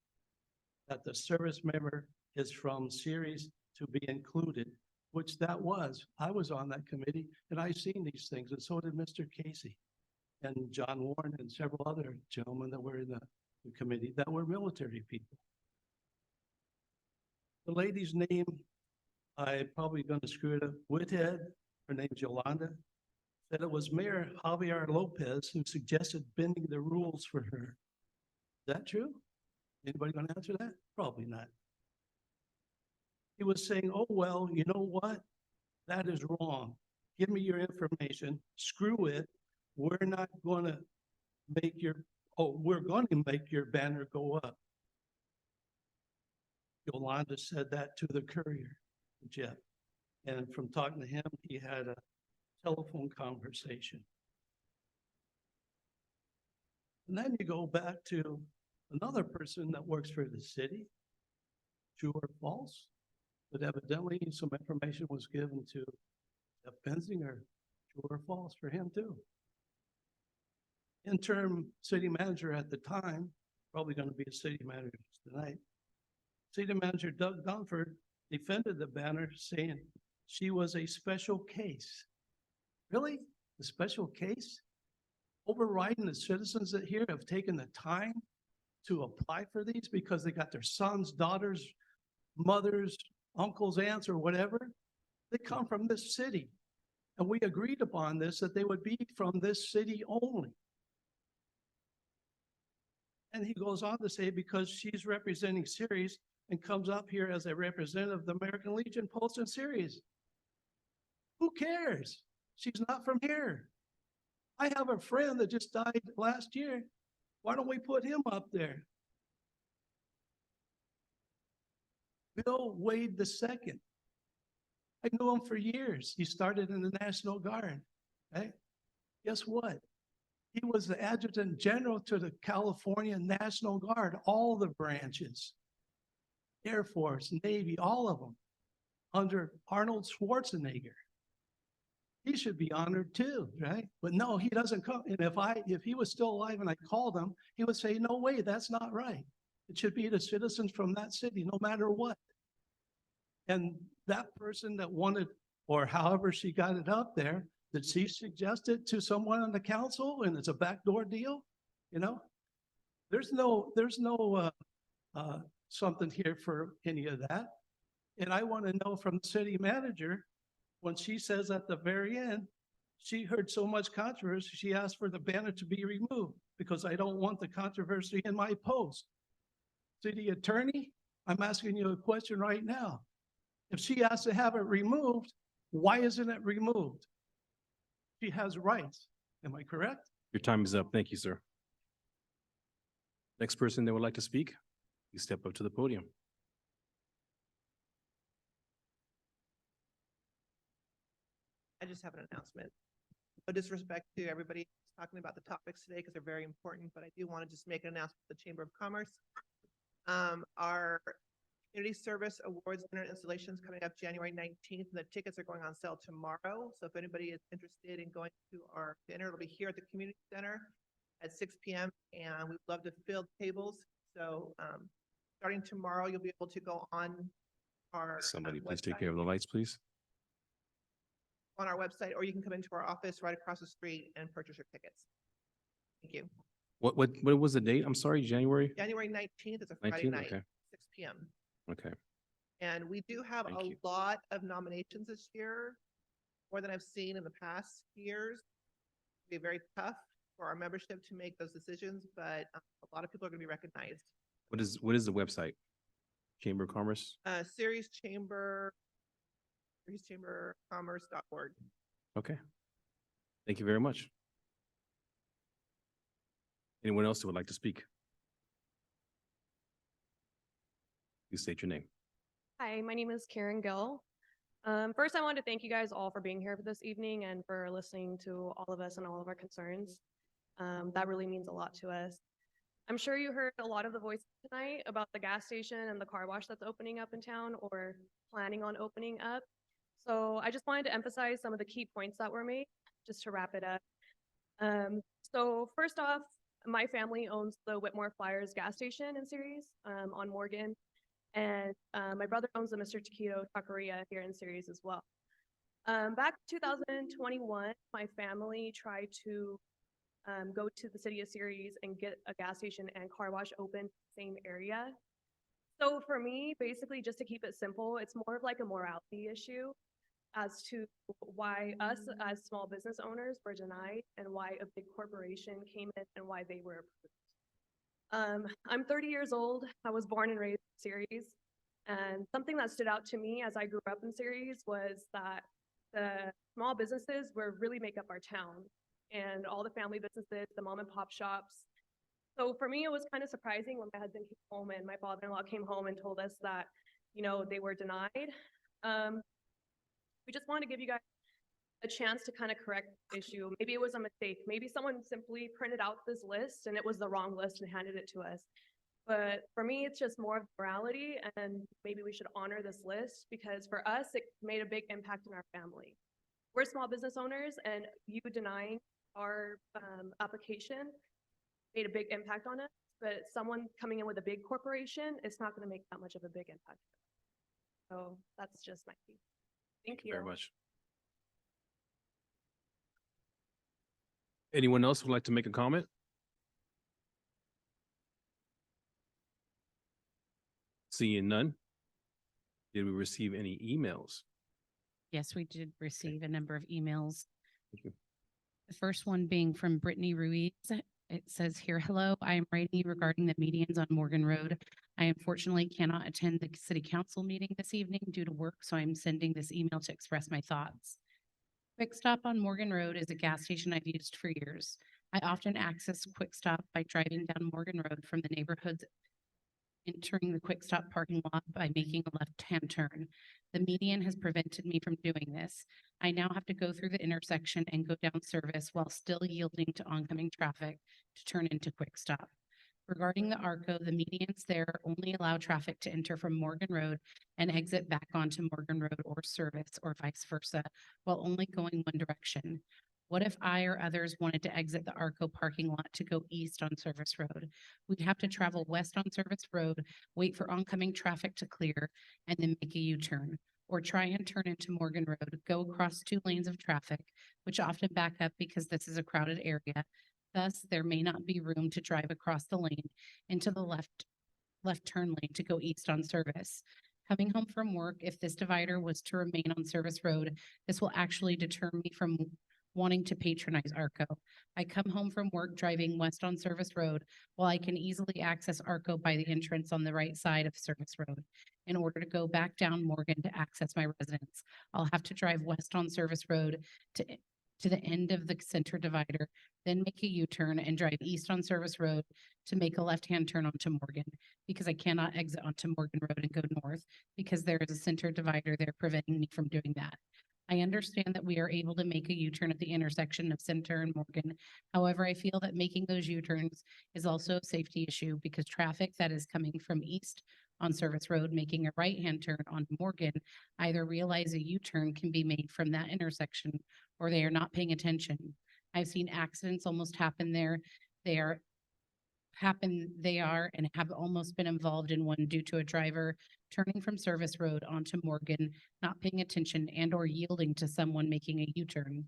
Speaker 16: that the service member is from Ceres to be included, which that was. I was on that committee and I seen these things, and so did Mr. Casey and John Warren and several other gentlemen that were in the the committee that were military people. The lady's name, I'm probably gonna screw it up, Whithead, her name's Yolanda, said it was Mayor Javier Lopez who suggested bending the rules for her. Is that true? Anybody gonna answer that? Probably not. He was saying, oh, well, you know what? That is wrong. Give me your information. Screw it. We're not gonna make your, we're going to make your banner go up. Yolanda said that to the courier, Jeff. And from talking to him, he had a telephone conversation. And then you go back to another person that works for the city, true or false, but evidently some information was given to Jeff Benzinger, true or false for him too. Interim city manager at the time, probably going to be a city manager tonight. City manager Doug Dunford defended the banner saying she was a special case. Really? A special case? Overriding the citizens that here have taken the time to apply for these because they got their sons, daughters, mothers, uncles, aunts, or whatever. They come from this city. And we agreed upon this, that they would be from this city only. And he goes on to say, because she's representing Ceres and comes up here as a representative of the American Legion Post and Ceres. Who cares? She's not from here. I have a friend that just died last year. Why don't we put him up there? Bill Wade II. I knew him for years. He started in the National Guard, right? Guess what? He was the adjutant general to the California National Guard, all the branches, Air Force, Navy, all of them, under Arnold Schwarzenegger. He should be honored too, right? But no, he doesn't come. And if he was still alive and I called him, he would say, no way, that's not right. It should be the citizens from that city, no matter what. And that person that wanted, or however she got it up there, did she suggest it to someone on the council and it's a backdoor deal? You know, there's no something here for any of that. And I want to know from the city manager, when she says at the very end, she heard so much controversy, she asked for the banner to be removed because I don't want the controversy in my post. City attorney, I'm asking you a question right now. If she has to have it removed, why isn't it removed? She has rights. Am I correct?
Speaker 1: Your time is up. Thank you, sir. Next person that would like to speak, you step up to the podium.
Speaker 17: I just have an announcement. No disrespect to everybody who's talking about the topics today because they're very important, but I do want to just make an announcement to the Chamber of Commerce. Our Community Service Awards dinner installations coming up January 19th, and the tickets are going on sale tomorrow. So if anybody is interested in going to our dinner, it'll be here at the Community Center at 6 p.m. and we'd love to fill tables. So starting tomorrow, you'll be able to go on our
Speaker 1: Somebody please
Speaker 17: website.
Speaker 1: take care of the lights, please.
Speaker 17: On our website, or you can come into our office right across the street and purchase your tickets. Thank you.
Speaker 1: What was the date? I'm sorry, January
Speaker 17: January 19th is a Friday
Speaker 1: 19th?
Speaker 17: night,
Speaker 1: Okay,
Speaker 17: 6 p.m.
Speaker 1: okay.
Speaker 17: And we do have
Speaker 1: Thank
Speaker 17: a
Speaker 1: you.
Speaker 17: lot of nominations this year, more than I've seen in the past years. It'll be very tough for our membership to make those decisions, but a lot of people are going to be recognized.
Speaker 1: What is the website? Chamber of Commerce?
Speaker 17: Chambercommerce.org.
Speaker 1: Okay. Thank you very much. Anyone else who would like to speak? Please state your name.
Speaker 18: Hi, my name is Karen Gill. First, I want to thank you guys all for being here for this evening and for listening to all of us and all of our concerns. That really means a lot to us. I'm sure you heard a lot of the voices tonight about the gas station and the car wash that's opening up in town or planning on opening up. So I just wanted to emphasize some of the key points that were made, just to wrap it up. So first off, my family owns the Whitmore Flyers gas station in Ceres on Morgan. And my brother owns the Mr. Taquito Taqueria here in Ceres as well. Back in 2021, my family tried to go to the city of Ceres and get a gas station and car wash open, same area. So for me, basically, just to keep it simple, it's more of like a morality issue as to why us as small business owners were denied and why a big corporation came in and why they were approved. I'm 30 years old. I was born and raised in Ceres. And something that stood out to me as I grew up in Ceres was that the small businesses really make up our town, and all the family businesses, the mom and pop shops. So for me, it was kind of surprising when my husband came home and my father-in-law came home and told us that, they were denied. We just want to give you guys a chance to kind of correct the issue. Maybe it was a mistake. Maybe someone simply printed out this list and it was the wrong list and handed it to us. But for me, it's just more of morality, and maybe we should honor this list because for us, it made a big impact in our family. We're small business owners, and you denying our application made a big impact on us, but someone coming in with a big corporation, it's not going to make that much of a big impact. So that's just my piece. Thank you.
Speaker 1: Very much. Anyone else would like to make a comment? Seeing none. Did we receive any emails?
Speaker 19: Yes, we did receive a number of emails.
Speaker 1: Thank you.
Speaker 19: The first one being from Brittany Ruiz. It says here, hello, I am writing you regarding the medians on Morgan Road. I unfortunately cannot attend the city council meeting this evening due to work, so I'm sending this email to express my thoughts. Quick Stop on Morgan Road is a gas station I've used for years. I often access Quick Stop by driving down Morgan Road from the neighborhoods, entering the Quick Stop parking lot by making a left-hand turn. The median has prevented me from doing this. I now have to go through the intersection and go down service while still yielding to oncoming traffic to turn into Quick Stop. Regarding the ARCO, the medians there only allow traffic to enter from Morgan Road and exit back onto Morgan Road or service or vice versa, while only going one direction. What if I or others wanted to exit the ARCO parking lot to go east on Service Road? We'd have to travel west on Service Road, wait for oncoming traffic to clear, and then make a U-turn. Or try and turn into Morgan Road, go across 2 lanes of traffic, which often back up because this is a crowded area. Thus, there may not be room to drive across the lane into the left turn lane to go east on Service. Coming home from work, if this divider was to remain on Service Road, this will actually deter me from wanting to patronize ARCO. I come home from work driving west on Service Road while I can easily access ARCO by the entrance on the right side of Service Road. In order to go back down Morgan to access my residence, I'll have to drive west on Service Road to the end of the center divider, then make a U-turn and drive east on Service Road to make a left-hand turn onto Morgan, because I cannot exit onto Morgan Road and go north because there is a center divider there preventing me from doing that. I understand that we are able to make a U-turn at the intersection of Center and Morgan. However, I feel that making those U-turns is also a safety issue because traffic that is coming from east on Service Road making a right-hand turn on Morgan either realize a U-turn can be made from that intersection or they are not paying attention. I've seen accidents almost happen there. They are and have almost been involved in one due to a driver turning from Service Road onto Morgan, not paying attention and or yielding to someone making a U-turn.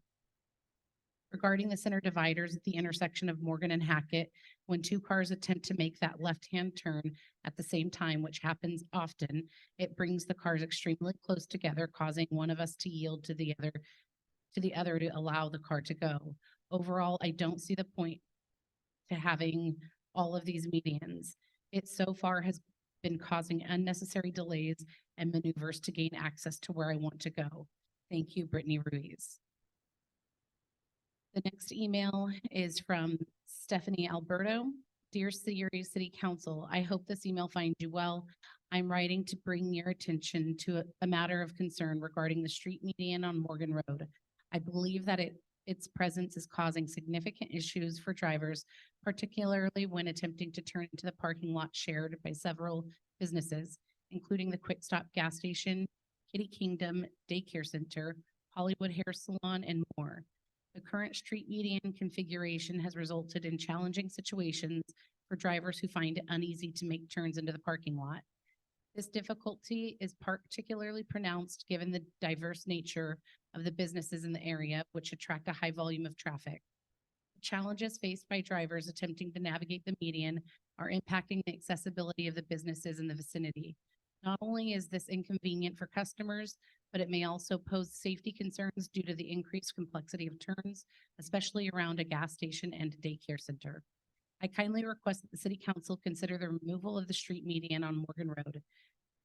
Speaker 19: Regarding the center dividers at the intersection of Morgan and Hackett, when 2 cars attempt to make that left-hand turn at the same time, which happens often, it brings the cars extremely close together, causing one of us to yield to the other to allow the car to go. Overall, I don't see the point to having all of these medians. It so far has been causing unnecessary delays and maneuvers to gain access to where I want to go. Thank you, Brittany Ruiz. The next email is from Stephanie Alberto. Dear Ceres City Council, I hope this email finds you well. I'm writing to bring your attention to a matter of concern regarding the street median on Morgan Road. I believe that its presence is causing significant issues for drivers, particularly when attempting to turn into the parking lot shared by several businesses, including the Quick Stop gas station, Kitty Kingdom Daycare Center, Hollywood Hair Salon, and more. The current street median configuration has resulted in challenging situations for drivers who find it uneasy to make turns into the parking lot. This difficulty is particularly pronounced given the diverse nature of the businesses in the area, which attract a high volume of traffic. Challenges faced by drivers attempting to navigate the median are impacting the accessibility of the businesses in the vicinity. Not only is this inconvenient for customers, but it may also pose safety concerns due to the increased complexity of turns, especially around a gas station and a daycare center. I kindly request that the city council consider the removal of the street median on Morgan Road.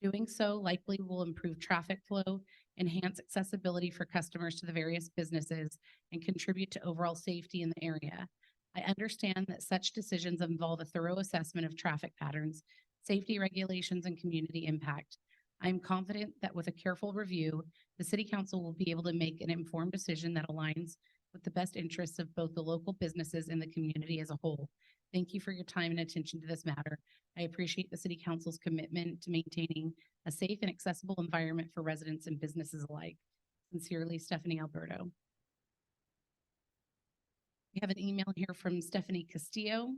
Speaker 19: Doing so likely will improve traffic flow, enhance accessibility for customers to the various businesses, and contribute to overall safety in the area. I understand that such decisions involve a thorough assessment of traffic patterns, safety regulations, and community impact. I am confident that with a careful review, the city council will be able to make an informed decision that aligns with the best interests of both the local businesses and the community as a whole. Thank you for your time and attention to this matter. I appreciate the city council's commitment to maintaining a safe and accessible environment for residents and businesses alike. Sincerely, Stephanie Alberto. We have an email here from Stephanie Castillo.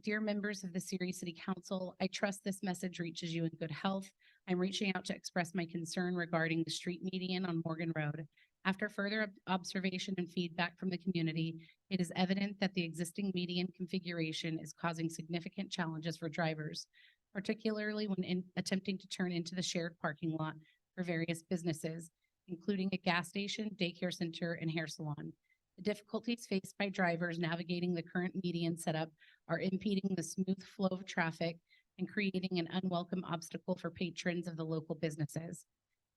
Speaker 19: Dear members of the Ceres City Council, I trust this message reaches you in good health. I'm reaching out to express my concern regarding the street median on Morgan Road. After further observation and feedback from the community, it is evident that the existing median configuration is causing significant challenges for drivers, particularly when attempting to turn into the shared parking lot for various businesses, including a gas station, daycare center, and hair salon. The difficulties faced by drivers navigating the current median setup are impeding the smooth flow of traffic and creating an unwelcome obstacle for patrons of the local businesses.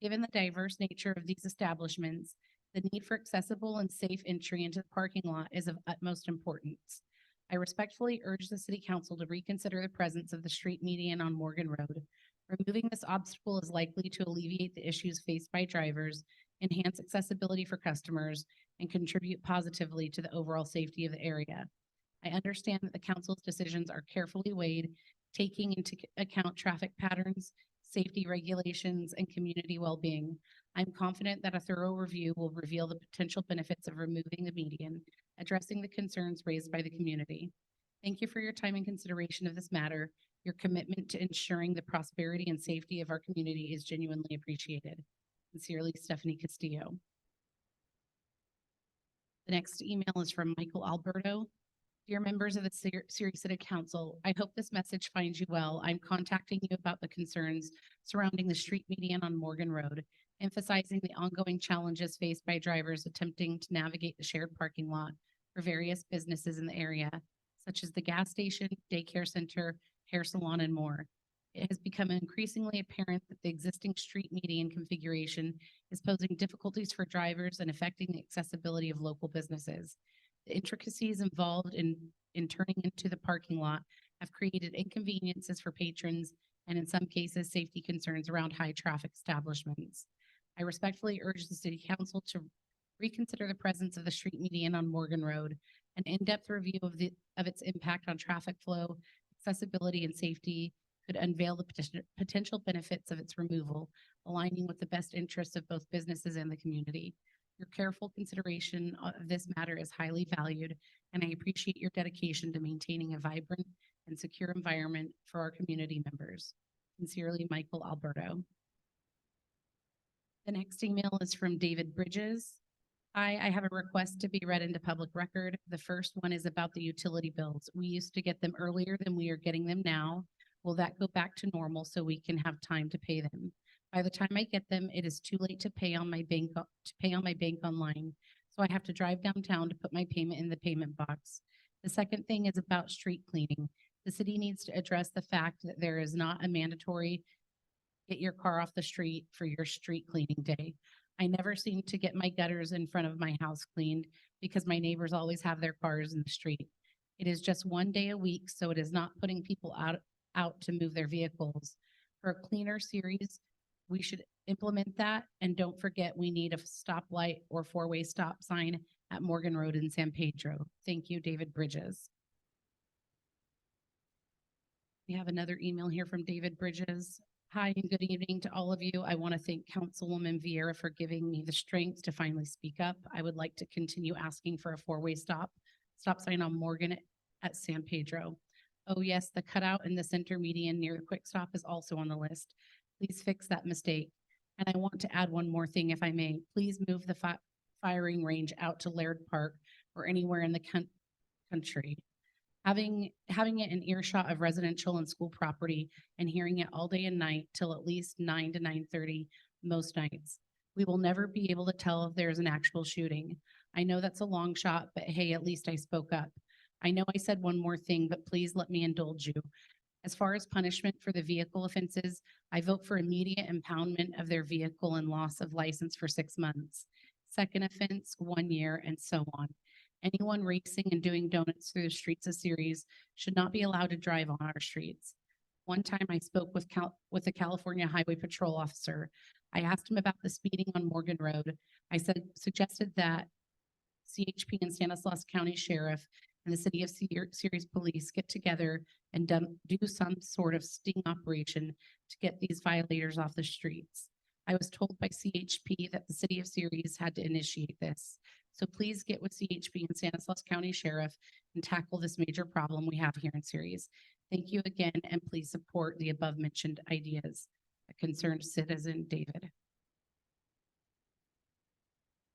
Speaker 19: Given the diverse nature of these establishments, the need for accessible and safe entry into the parking lot is of utmost importance. I respectfully urge the City Council to reconsider the presence of the street median on Morgan Road. Removing this obstacle is likely to alleviate the issues faced by drivers, enhance accessibility for customers, and contribute positively to the overall safety of the area. I understand that the council's decisions are carefully weighed, taking into account traffic patterns, safety regulations, and community well-being. I'm confident that a thorough review will reveal the potential benefits of removing the median, addressing the concerns raised by the community. Thank you for your time and consideration of this matter. Your commitment to ensuring the prosperity and safety of our community is genuinely appreciated. Sincerely, Stephanie Castillo. The next email is from Michael Alberto. Dear members of the Ceres City Council, I hope this message finds you well. I'm contacting you about the concerns surrounding the street median on Morgan Road, emphasizing the ongoing challenges faced by drivers attempting to navigate the shared parking lot for various businesses in the area, such as the gas station, daycare center, hair salon, and more. It has become increasingly apparent that the existing street median configuration is posing difficulties for drivers and affecting the accessibility of local businesses. The intricacies involved in turning into the parking lot have created inconveniences for patrons and in some cases, safety concerns around high traffic establishments. I respectfully urge the City Council to reconsider the presence of the street median on Morgan Road. An in-depth review of its impact on traffic flow, accessibility, and safety could unveil the potential benefits of its removal, aligning with the best interests of both businesses and the community. Your careful consideration of this matter is highly valued, and I appreciate your dedication to maintaining a vibrant and secure environment for our community members. Sincerely, Michael Alberto. The next email is from David Bridges. Hi, I have a request to be read into public record. The first one is about the utility bills. We used to get them earlier than we are getting them now. Will that go back to normal so we can have time to pay them? By the time I get them, it is too late to pay on my bank online. So I have to drive downtown to put my payment in the payment box. The second thing is about street cleaning. The city needs to address the fact that there is not a mandatory get your car off the street for your street cleaning day. I never seem to get my gutters in front of my house cleaned because my neighbors always have their cars in the street. It is just one day a week, so it is not putting people out to move their vehicles. For a cleaner series, we should implement that, and don't forget we need a stoplight or four-way stop sign at Morgan Road in San Pedro. Thank you, David Bridges. We have another email here from David Bridges. Hi, and good evening to all of you. I want to thank Councilwoman Vieira for giving me the strength to finally speak up. I would like to continue asking for a four-way stop sign on Morgan at San Pedro. Oh yes, the cutout in the center median near the quick stop is also on the list. Please fix that mistake. And I want to add one more thing, if I may. Please move the firing range out to Laird Park or anywhere in the country. Having it in earshot of residential and school property and hearing it all day and night till at least 9 to 9:30 most nights. We will never be able to tell if there's an actual shooting. I know that's a long shot, but hey, at least I spoke up. I know I said one more thing, but please let me indulge you. As far as punishment for the vehicle offenses, I vote for immediate impoundment of their vehicle and loss of license for 6 months. Second offense, 1 year, and so on. Anyone racing and doing donuts through the streets of Ceres should not be allowed to drive on our streets. One time I spoke with a California Highway Patrol officer. I asked him about the speeding on Morgan Road. I suggested that CHP and Stanislaus County Sheriff and the City of Ceres Police get together and do some sort of sting operation to get these violators off the streets. I was told by CHP that the City of Ceres had to initiate this. So please get with CHP and Stanislaus County Sheriff and tackle this major problem we have here in Ceres. Thank you again, and please support the above mentioned ideas. A concerned citizen, David.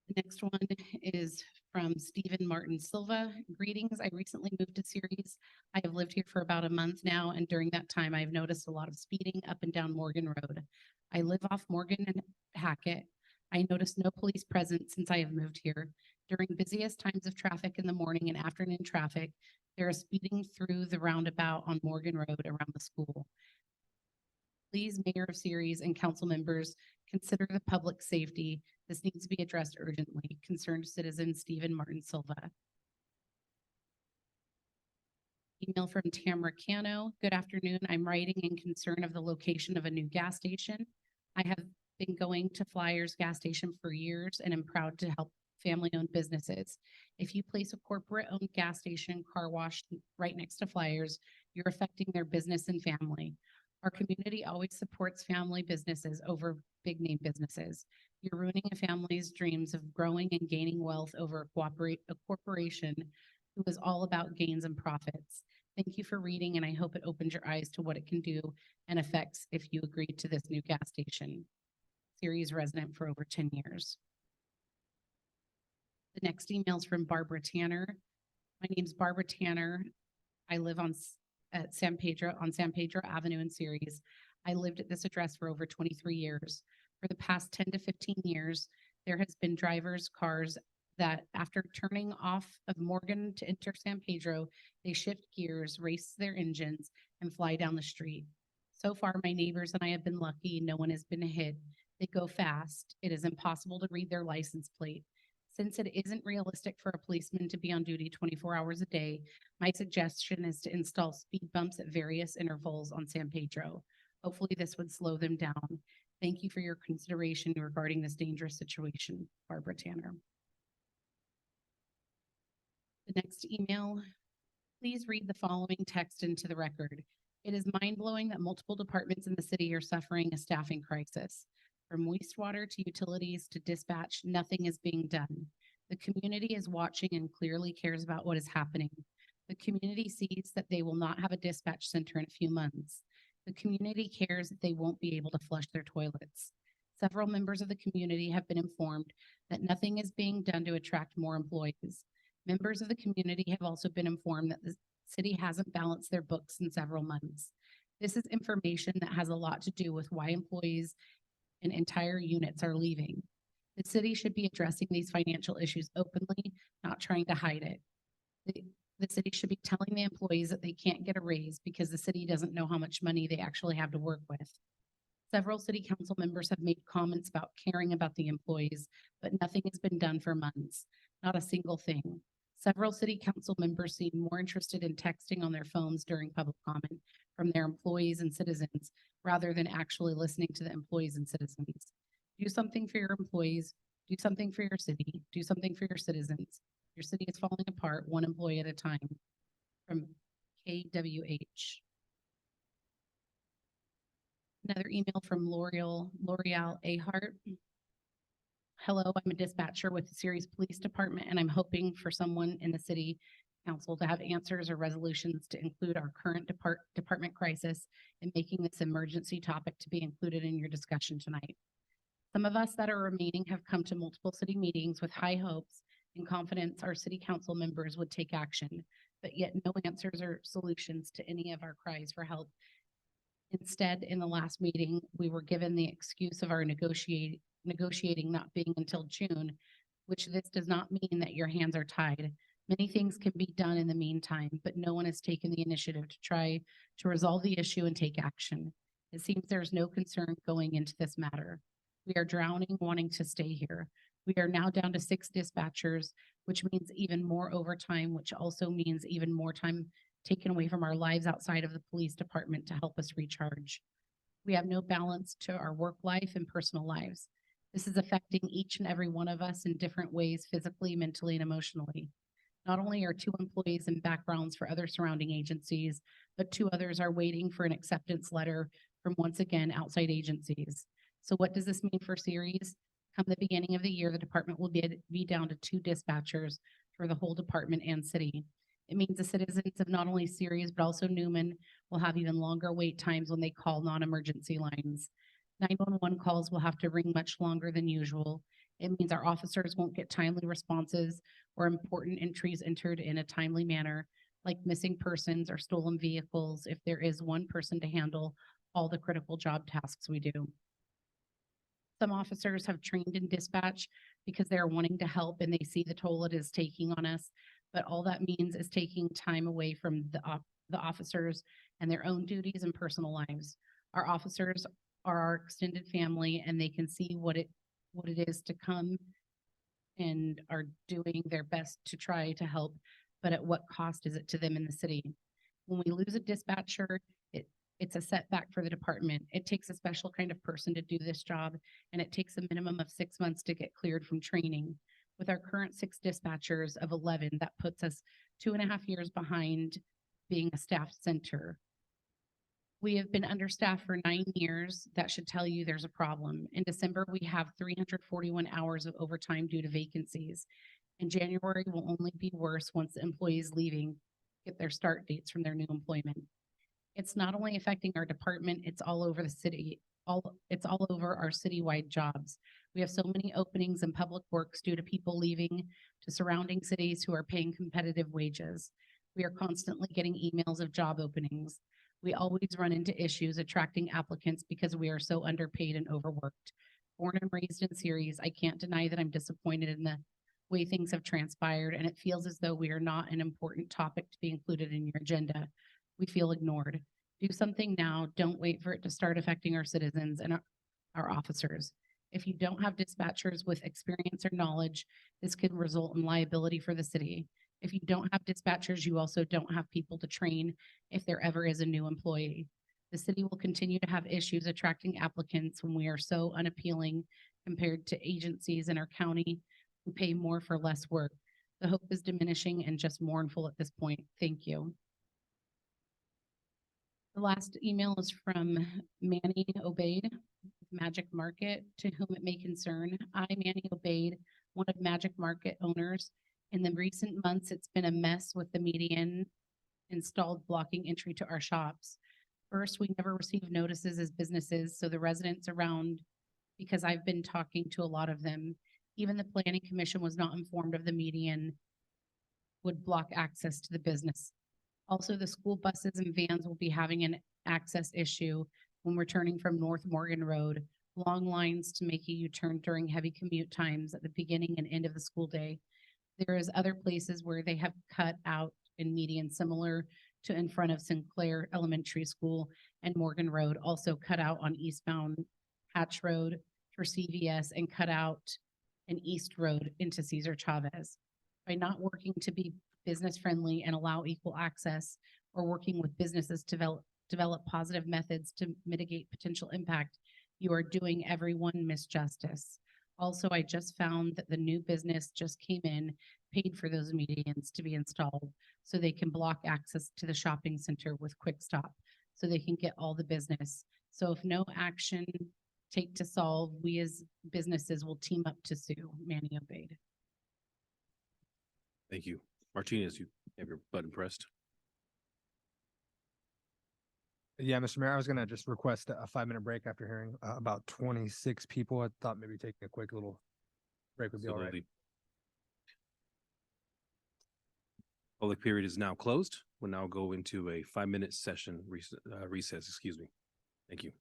Speaker 19: The next one is from Stephen Martin Silva. Greetings. I recently moved to Ceres. I have lived here for about a month now, and during that time, I've noticed a lot of speeding up and down Morgan Road. I live off Morgan and Hackett. I noticed no police presence since I have moved here. During busiest times of traffic in the morning and afternoon traffic, there is speeding through the roundabout on Morgan Road around the school. Please, Mayor of Ceres and council members, consider the public safety. This needs to be addressed urgently. Concerned citizen Stephen Martin Silva. Email from Tamara Cano. Good afternoon. I'm writing in concern of the location of a new gas station. I have been going to Flyers gas station for years and am proud to help family-owned businesses. If you place a corporate-owned gas station car wash right next to Flyers, you're affecting their business and family. Our community always supports family businesses over big name businesses. You're ruining a family's dreams of growing and gaining wealth over a corporation who is all about gains and profits. Thank you for reading, and I hope it opens your eyes to what it can do and affects if you agree to this new gas station. Ceres resident for over 10 years. The next email is from Barbara Tanner. My name is Barbara Tanner. I live on San Pedro Avenue in Ceres. I lived at this address for over 23 years. For the past 10 to 15 years, there has been drivers' cars that after turning off of Morgan to enter San Pedro, they shift gears, race their engines, and fly down the street. So far, my neighbors and I have been lucky. No one has been hit. They go fast. It is impossible to read their license plate. Since it isn't realistic for a policeman to be on duty 24 hours a day, my suggestion is to install speed bumps at various intervals on San Pedro. Hopefully this would slow them down. Thank you for your consideration regarding this dangerous situation, Barbara Tanner. The next email, please read the following text into the record. It is mind-blowing that multiple departments in the city are suffering a staffing crisis. From wastewater to utilities to dispatch, nothing is being done. The community is watching and clearly cares about what is happening. The community sees that they will not have a dispatch center in a few months. The community cares that they won't be able to flush their toilets. Several members of the community have been informed that nothing is being done to attract more employees. Members of the community have also been informed that the city hasn't balanced their books in several months. This is information that has a lot to do with why employees and entire units are leaving. The city should be addressing these financial issues openly, not trying to hide it. The city should be telling the employees that they can't get a raise because the city doesn't know how much money they actually have to work with. Several city council members have made comments about caring about the employees, but nothing has been done for months, not a single thing. Several city council members seem more interested in texting on their phones during public comment from their employees and citizens rather than actually listening to the employees and citizens. Do something for your employees, do something for your city, do something for your citizens. Your city is falling apart one employee at a time. From KWH. Another email from L'Oreal Ahart. Hello, I'm a dispatcher with the Ceres Police Department, and I'm hoping for someone in the city council to have answers or resolutions to include our current department crisis and making this emergency topic to be included in your discussion tonight. Some of us that are remaining have come to multiple city meetings with high hopes in confidence our city council members would take action, but yet no answers or solutions to any of our cries for help. Instead, in the last meeting, we were given the excuse of our negotiating not being until June, which this does not mean that your hands are tied. Many things can be done in the meantime, but no one has taken the initiative to try to resolve the issue and take action. It seems there is no concern going into this matter. We are drowning, wanting to stay here. We are now down to 6 dispatchers, which means even more overtime, which also means even more time taken away from our lives outside of the police department to help us recharge. We have no balance to our work life and personal lives. This is affecting each and every one of us in different ways, physically, mentally, and emotionally. Not only are 2 employees in backgrounds for other surrounding agencies, but 2 others are waiting for an acceptance letter from, once again, outside agencies. So what does this mean for Ceres? Come the beginning of the year, the department will be down to 2 dispatchers for the whole department and city. It means the citizens of not only Ceres, but also Newman will have even longer wait times when they call non-emergency lines. 911 calls will have to ring much longer than usual. It means our officers won't get timely responses or important entries entered in a timely manner, like missing persons or stolen vehicles, if there is one person to handle all the critical job tasks we do. Some officers have trained in dispatch because they are wanting to help and they see the toll it is taking on us. But all that means is taking time away from the officers and their own duties and personal lives. Our officers are our extended family and they can see what it is to come and are doing their best to try to help, but at what cost is it to them in the city? When we lose a dispatcher, it's a setback for the department. It takes a special kind of person to do this job, and it takes a minimum of 6 months to get cleared from training. With our current 6 dispatchers of 11, that puts us 2.5 years behind being a staffed center. We have been understaffed for 9 years. That should tell you there's a problem. In December, we have 341 hours of overtime due to vacancies. In January will only be worse once the employees leaving get their start dates from their new employment. It's not only affecting our department, it's all over the city. It's all over our citywide jobs. We have so many openings in public works due to people leaving to surrounding cities who are paying competitive wages. We are constantly getting emails of job openings. We always run into issues attracting applicants because we are so underpaid and overworked. Born and raised in Ceres, I can't deny that I'm disappointed in the way things have transpired, and it feels as though we are not an important topic to be included in your agenda. We feel ignored. Do something now. Don't wait for it to start affecting our citizens and our officers. If you don't have dispatchers with experience or knowledge, this could result in liability for the city. If you don't have dispatchers, you also don't have people to train if there ever is a new employee. The city will continue to have issues attracting applicants when we are so unappealing compared to agencies in our county who pay more for less work. The hope is diminishing and just mournful at this point. Thank you. The last email is from Manny Obeid, Magic Market, to whom it may concern. I, Manny Obeid, one of Magic Market owners. In the recent months, it's been a mess with the median installed blocking entry to our shops. First, we never received notices as businesses, so the residents around, because I've been talking to a lot of them, even the planning commission was not informed of the median would block access to the business. Also, the school buses and vans will be having an access issue when returning from North Morgan Road. Long lines to make a U-turn during heavy commute times at the beginning and end of the school day. There is other places where they have cut out in median similar to in front of Sinclair Elementary School and Morgan Road, also cut out on eastbound Hatch Road for CVS and cut out an East Road into Cesar Chavez. By not working to be business friendly and allow equal access, or working with businesses to develop positive methods to mitigate potential impact, you are doing everyone misjustice. Also, I just found that the new business just came in, paid for those medians to be installed so they can block access to the shopping center with Quick Stop so they can get all the business. So if no action take to solve, we as businesses will team up to sue. Manny Obeid.
Speaker 1: Thank you. Martinez, you have your button pressed.
Speaker 20: Yeah, Mr. Mayor, I was gonna just request a 5-minute break after hearing about 26 people. I thought maybe taking a quick little break would be all right.
Speaker 1: Absolutely. Public period is now closed. We'll now go into a 5-minute session recess, excuse me. Thank you.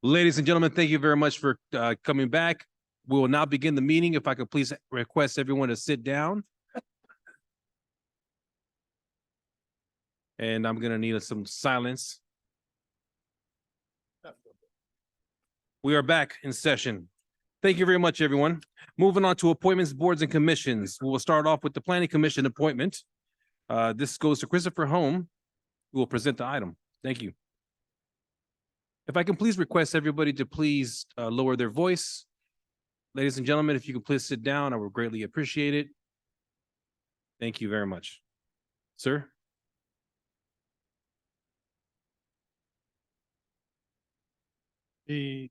Speaker 1: Ladies and gentlemen, thank you very much for coming back. We will now begin the meeting. If I could please request everyone to sit down. And I'm gonna need some silence. We are back in session. Thank you very much, everyone. Moving on to appointments, boards, and commissions. We will start off with the Planning Commission appointment. This goes to Christopher Home, who will present the item. Thank you. If I can please request everybody to please lower their voice. Ladies and gentlemen, if you could please sit down, I would greatly appreciate it. Thank you very much. Sir?
Speaker 21: The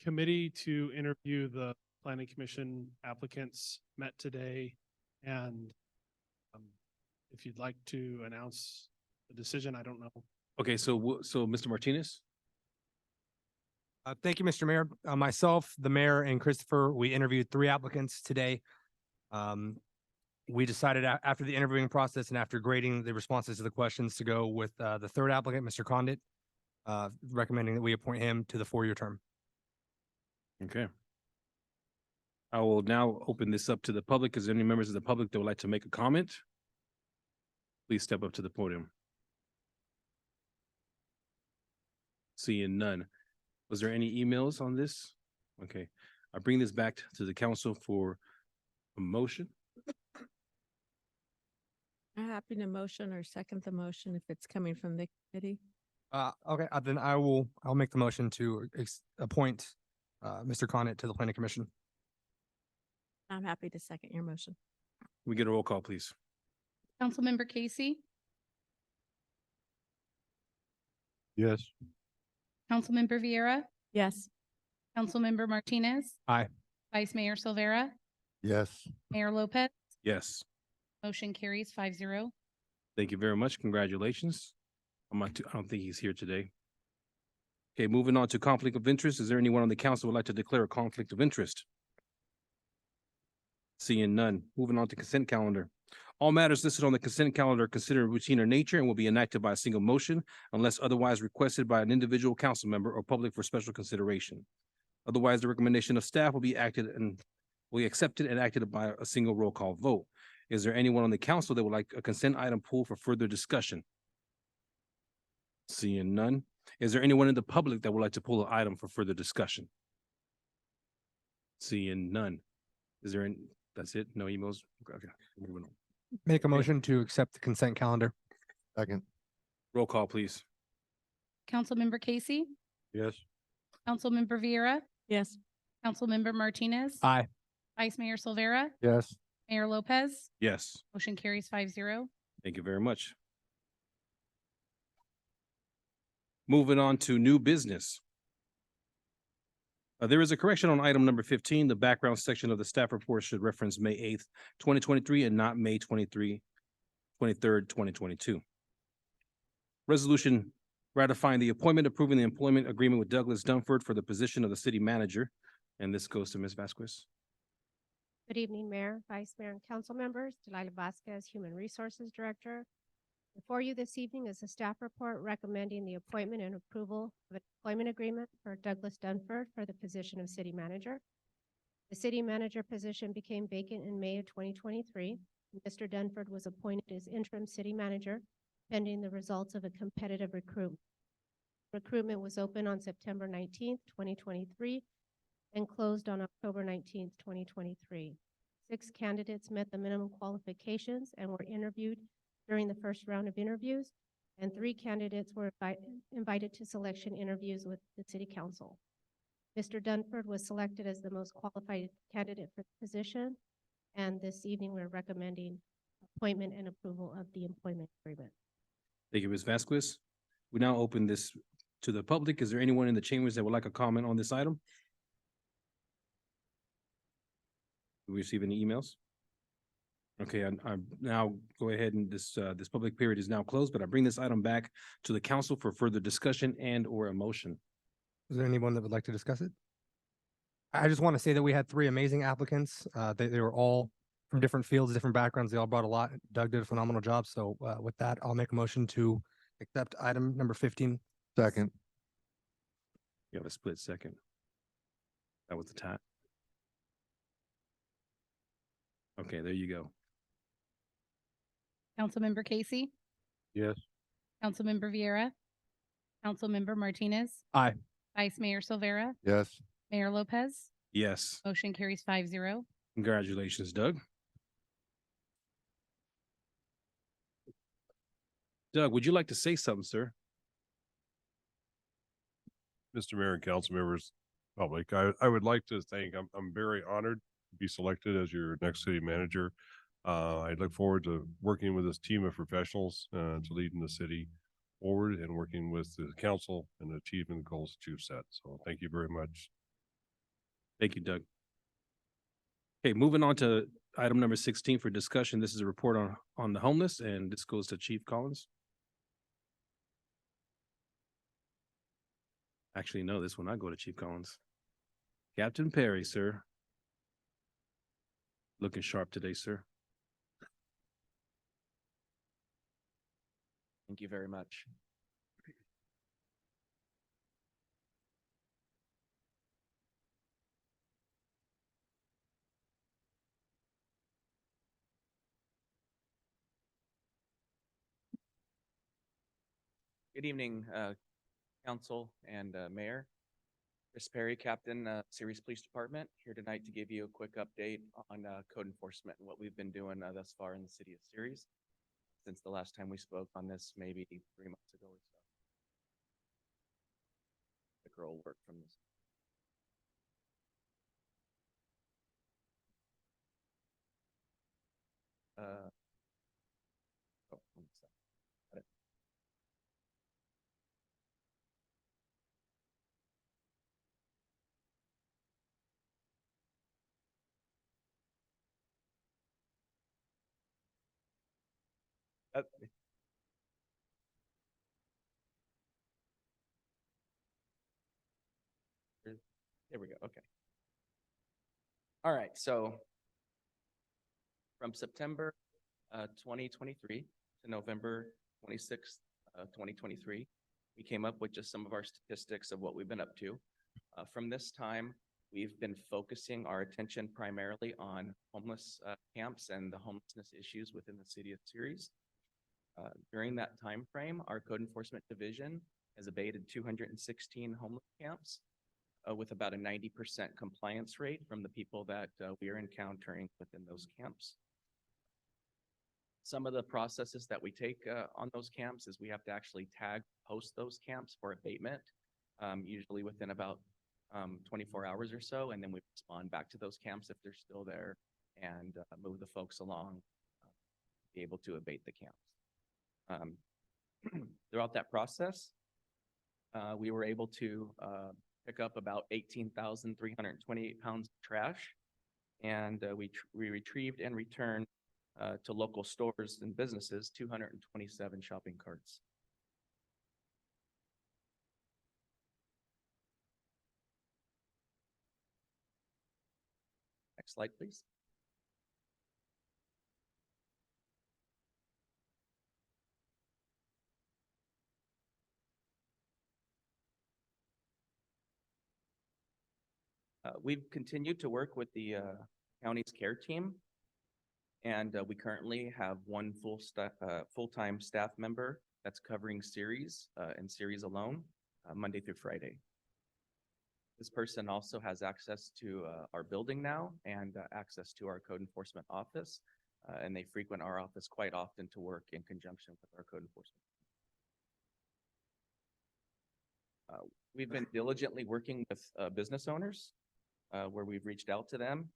Speaker 21: committee to interview the planning commission applicants met today. And if you'd like to announce the decision, I don't know.
Speaker 1: Okay, so Mr. Martinez?
Speaker 20: Thank you, Mr. Mayor. Myself, the mayor, and Christopher, we interviewed 3 applicants today. We decided after the interviewing process and after grading the responses to the questions to go with the 3rd applicant, Mr. Condit, recommending that we appoint him to the 4-year term.
Speaker 1: Okay. I will now open this up to the public. Is there any members of the public that would like to make a comment? Please step up to the podium. Seeing none. Was there any emails on this? Okay, I bring this back to the council for a motion.
Speaker 22: I'm happy to motion or second the motion if it's coming from the committee.
Speaker 20: Okay, then I'll make the motion to appoint Mr. Condit to the planning commission.
Speaker 22: I'm happy to second your motion.
Speaker 1: We get a roll call, please.
Speaker 19: Councilmember Casey,
Speaker 8: Yes.
Speaker 19: Councilmember Vieira,
Speaker 22: Yes.
Speaker 19: Councilmember Martinez,
Speaker 20: Aye.
Speaker 19: Vice Mayor Silvera,
Speaker 8: Yes.
Speaker 19: Mayor Lopez,
Speaker 1: Yes,
Speaker 19: motion carries 5-0.
Speaker 1: thank you very much. Congratulations. I don't think he's here today. Okay, moving on to conflict of interest. Is there anyone on the council who would like to declare a conflict of interest? Seeing none. Moving on to consent calendar. All matters listed on the consent calendar are considered routine in nature and will be enacted by a single motion unless otherwise requested by an individual council member or public for special consideration. Otherwise, the recommendation of staff will be accepted and acted by a single roll call vote. Is there anyone on the council that would like a consent item pulled for further discussion? Seeing none. Is there anyone in the public that would like to pull an item for further discussion? Seeing none. Is there any, that's it? No emails? Okay, moving on.
Speaker 20: Make a motion to accept the consent calendar.
Speaker 8: Second.
Speaker 1: Roll call, please.
Speaker 19: Councilmember Casey,
Speaker 8: Yes.
Speaker 19: Councilmember Vieira,
Speaker 22: Yes.
Speaker 19: Councilmember Martinez.
Speaker 20: Aye.
Speaker 19: Vice Mayor Silvera,
Speaker 8: Yes.
Speaker 19: Mayor Lopez,
Speaker 1: Yes,
Speaker 19: motion carries 5-0.
Speaker 1: thank you very much. Moving on to new business. There is a correction on item number 15. The background section of the staff report should reference May 8th, 2023 and not May 23rd, 2022. Resolution ratifying the appointment, approving the employment agreement with Douglas Dunford for the position of the city manager. And this goes to Ms. Vasquez.
Speaker 11: Good evening, Mayor, Vice Mayor, and council members. Delilah Vasquez, Human Resources Director. Before you this evening is a staff report recommending the appointment and approval of an employment agreement for Douglas Dunford for the position of city manager. The city manager position became vacant in May of 2023. Mr. Dunford was appointed as interim city manager pending the results of a competitive recruitment. Recruitment was open on September 19th, 2023 and closed on October 19th, 2023. 6 candidates met the minimum qualifications and were interviewed during the first round of interviews, and 3 candidates were invited to selection interviews with the city council. Mr. Dunford was selected as the most qualified candidate for the position, and this evening we're recommending appointment and approval of the employment agreement.
Speaker 1: Thank you, Ms. Vasquez. We now open this to the public. Is there anyone in the chambers that would like a comment on this item? Do we receive any emails? Okay, I now go ahead and this public period is now closed, but I bring this item back to the council for further discussion and or a motion.
Speaker 20: Is there anyone that would like to discuss it? I just want to say that we had 3 amazing applicants. They were all from different fields, different backgrounds. They all brought a lot. Doug did a phenomenal job. So with that, I'll make a motion to accept item number 15.
Speaker 8: Second.
Speaker 1: You have a split second. That was the tie. Okay, there you go.
Speaker 19: Councilmember Casey,
Speaker 8: Yes.
Speaker 19: Councilmember Vieira, Councilmember Martinez,
Speaker 20: Aye.
Speaker 19: Vice Mayor Silvera,
Speaker 8: Yes.
Speaker 19: Mayor Lopez.
Speaker 1: Yes,
Speaker 19: Motion carries 5-0.
Speaker 1: congratulations, Doug. Doug, would you like to say something, sir?
Speaker 3: Mr. Mayor and council members, public, I would like to thank, I'm very honored to be selected as your next city manager. I look forward to working with this team of professionals, to leading the city forward and working with the council and achieving the goals that you've set. So thank you very much.
Speaker 1: Thank you, Doug. Okay, moving on to item number 16 for discussion. This is a report on the homeless, and this goes to Chief Collins. Actually, no, this one I go to Chief Collins. Captain Perry, sir. Looking sharp today, sir.
Speaker 4: Thank you very much. Good evening, council and mayor. Chris Perry, Captain, Ceres Police Department, here tonight to give you a quick update on code enforcement and what we've been doing thus far in the city of Ceres since the last time we spoke on this, maybe 3 months ago or so. The girl work from this. Oh, 1 sec. Got it. There we go. Okay. All right. So from September 2023 to November 26th, 2023, we came up with just some of our statistics of what we've been up to. From this time, we've been focusing our attention primarily on homeless camps and the homelessness issues within the city of Ceres. During that time frame, our code enforcement division has abated 216 homeless camps with about a 90% compliance rate from the people that we are encountering within those camps. Some of the processes that we take on those camps is we have to actually tag post those camps for abatement, usually within about 24 hours or so, and then we respond back to those camps if they're still there and move the folks along, be able to abate the camps. Throughout that process, we were able to pick up about 18,328 pounds of trash, and we retrieved and returned to local stores and businesses 227 shopping carts. Next slide, please. We've continued to work with the county's care team, and we currently have one full-time staff member that's covering Ceres and Ceres alone, Monday through Friday. This person also has access to our building now and access to our code enforcement office, and they frequent our office quite often to work in conjunction with our code enforcement. We've been diligently working with business owners where we've reached out to them,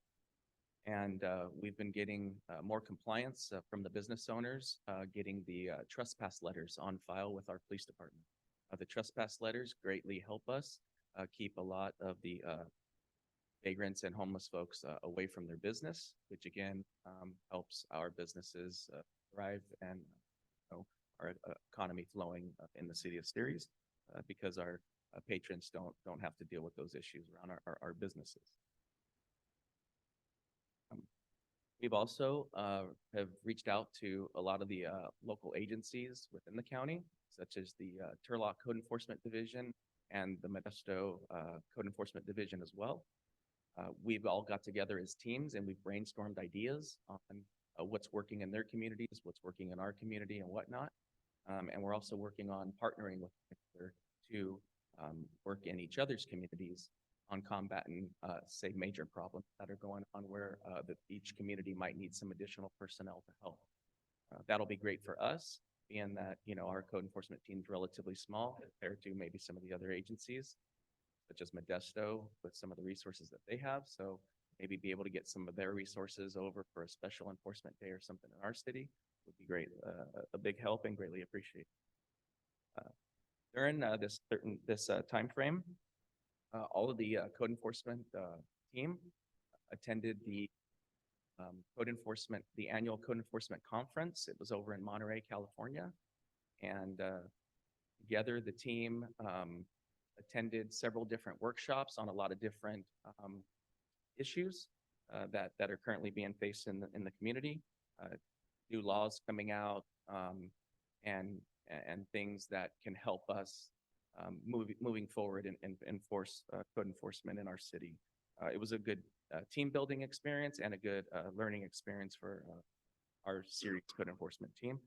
Speaker 4: and we've been getting more compliance from the business owners, getting the trespass letters on file with our police department. The trespass letters greatly help us keep a lot of the vagrants and homeless folks away from their business, which again helps our businesses thrive and our economy flowing in the city of Ceres because our patrons don't have to deal with those issues around our businesses. We've also have reached out to a lot of the local agencies within the county, such as the Turlock Code Enforcement Division and the Modesto Code Enforcement Division as well. We've all got together as teams and we've brainstormed ideas on what's working in their communities, what's working in our community and whatnot. And we're also working on partnering with each other to work in each other's communities on combating, say, major problems that are going on where each community might need some additional personnel to help. That'll be great for us, being that, you know, our code enforcement team is relatively small compared to maybe some of the other agencies, such as Modesto, with some of the resources that they have. So maybe be able to get some of their resources over for a special enforcement day or something in our city would be great, a big help and greatly appreciated. During this time frame, all of the code enforcement team attended the annual code enforcement conference. It was over in Monterey, California. And together the team attended several different workshops on a lot of different issues that are currently being faced in the community. New laws coming out and things that can help us moving forward and enforce code enforcement in our city. It was a good team building experience and a good learning experience for our series code enforcement team.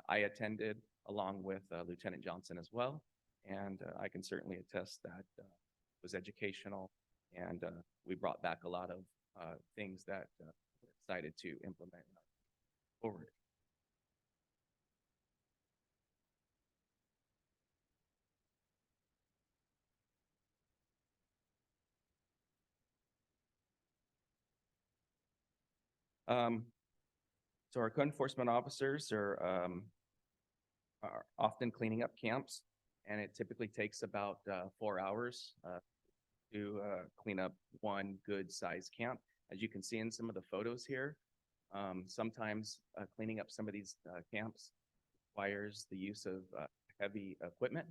Speaker 4: I attended along with Lieutenant Johnson as well, and I can certainly attest that it was educational, and we brought back a lot of things that we're excited to implement forward. So our code enforcement officers are often cleaning up camps, and it typically takes about 4 hours to clean up one good sized camp. As you can see in some of the photos here, sometimes cleaning up some of these camps requires the use of heavy equipment.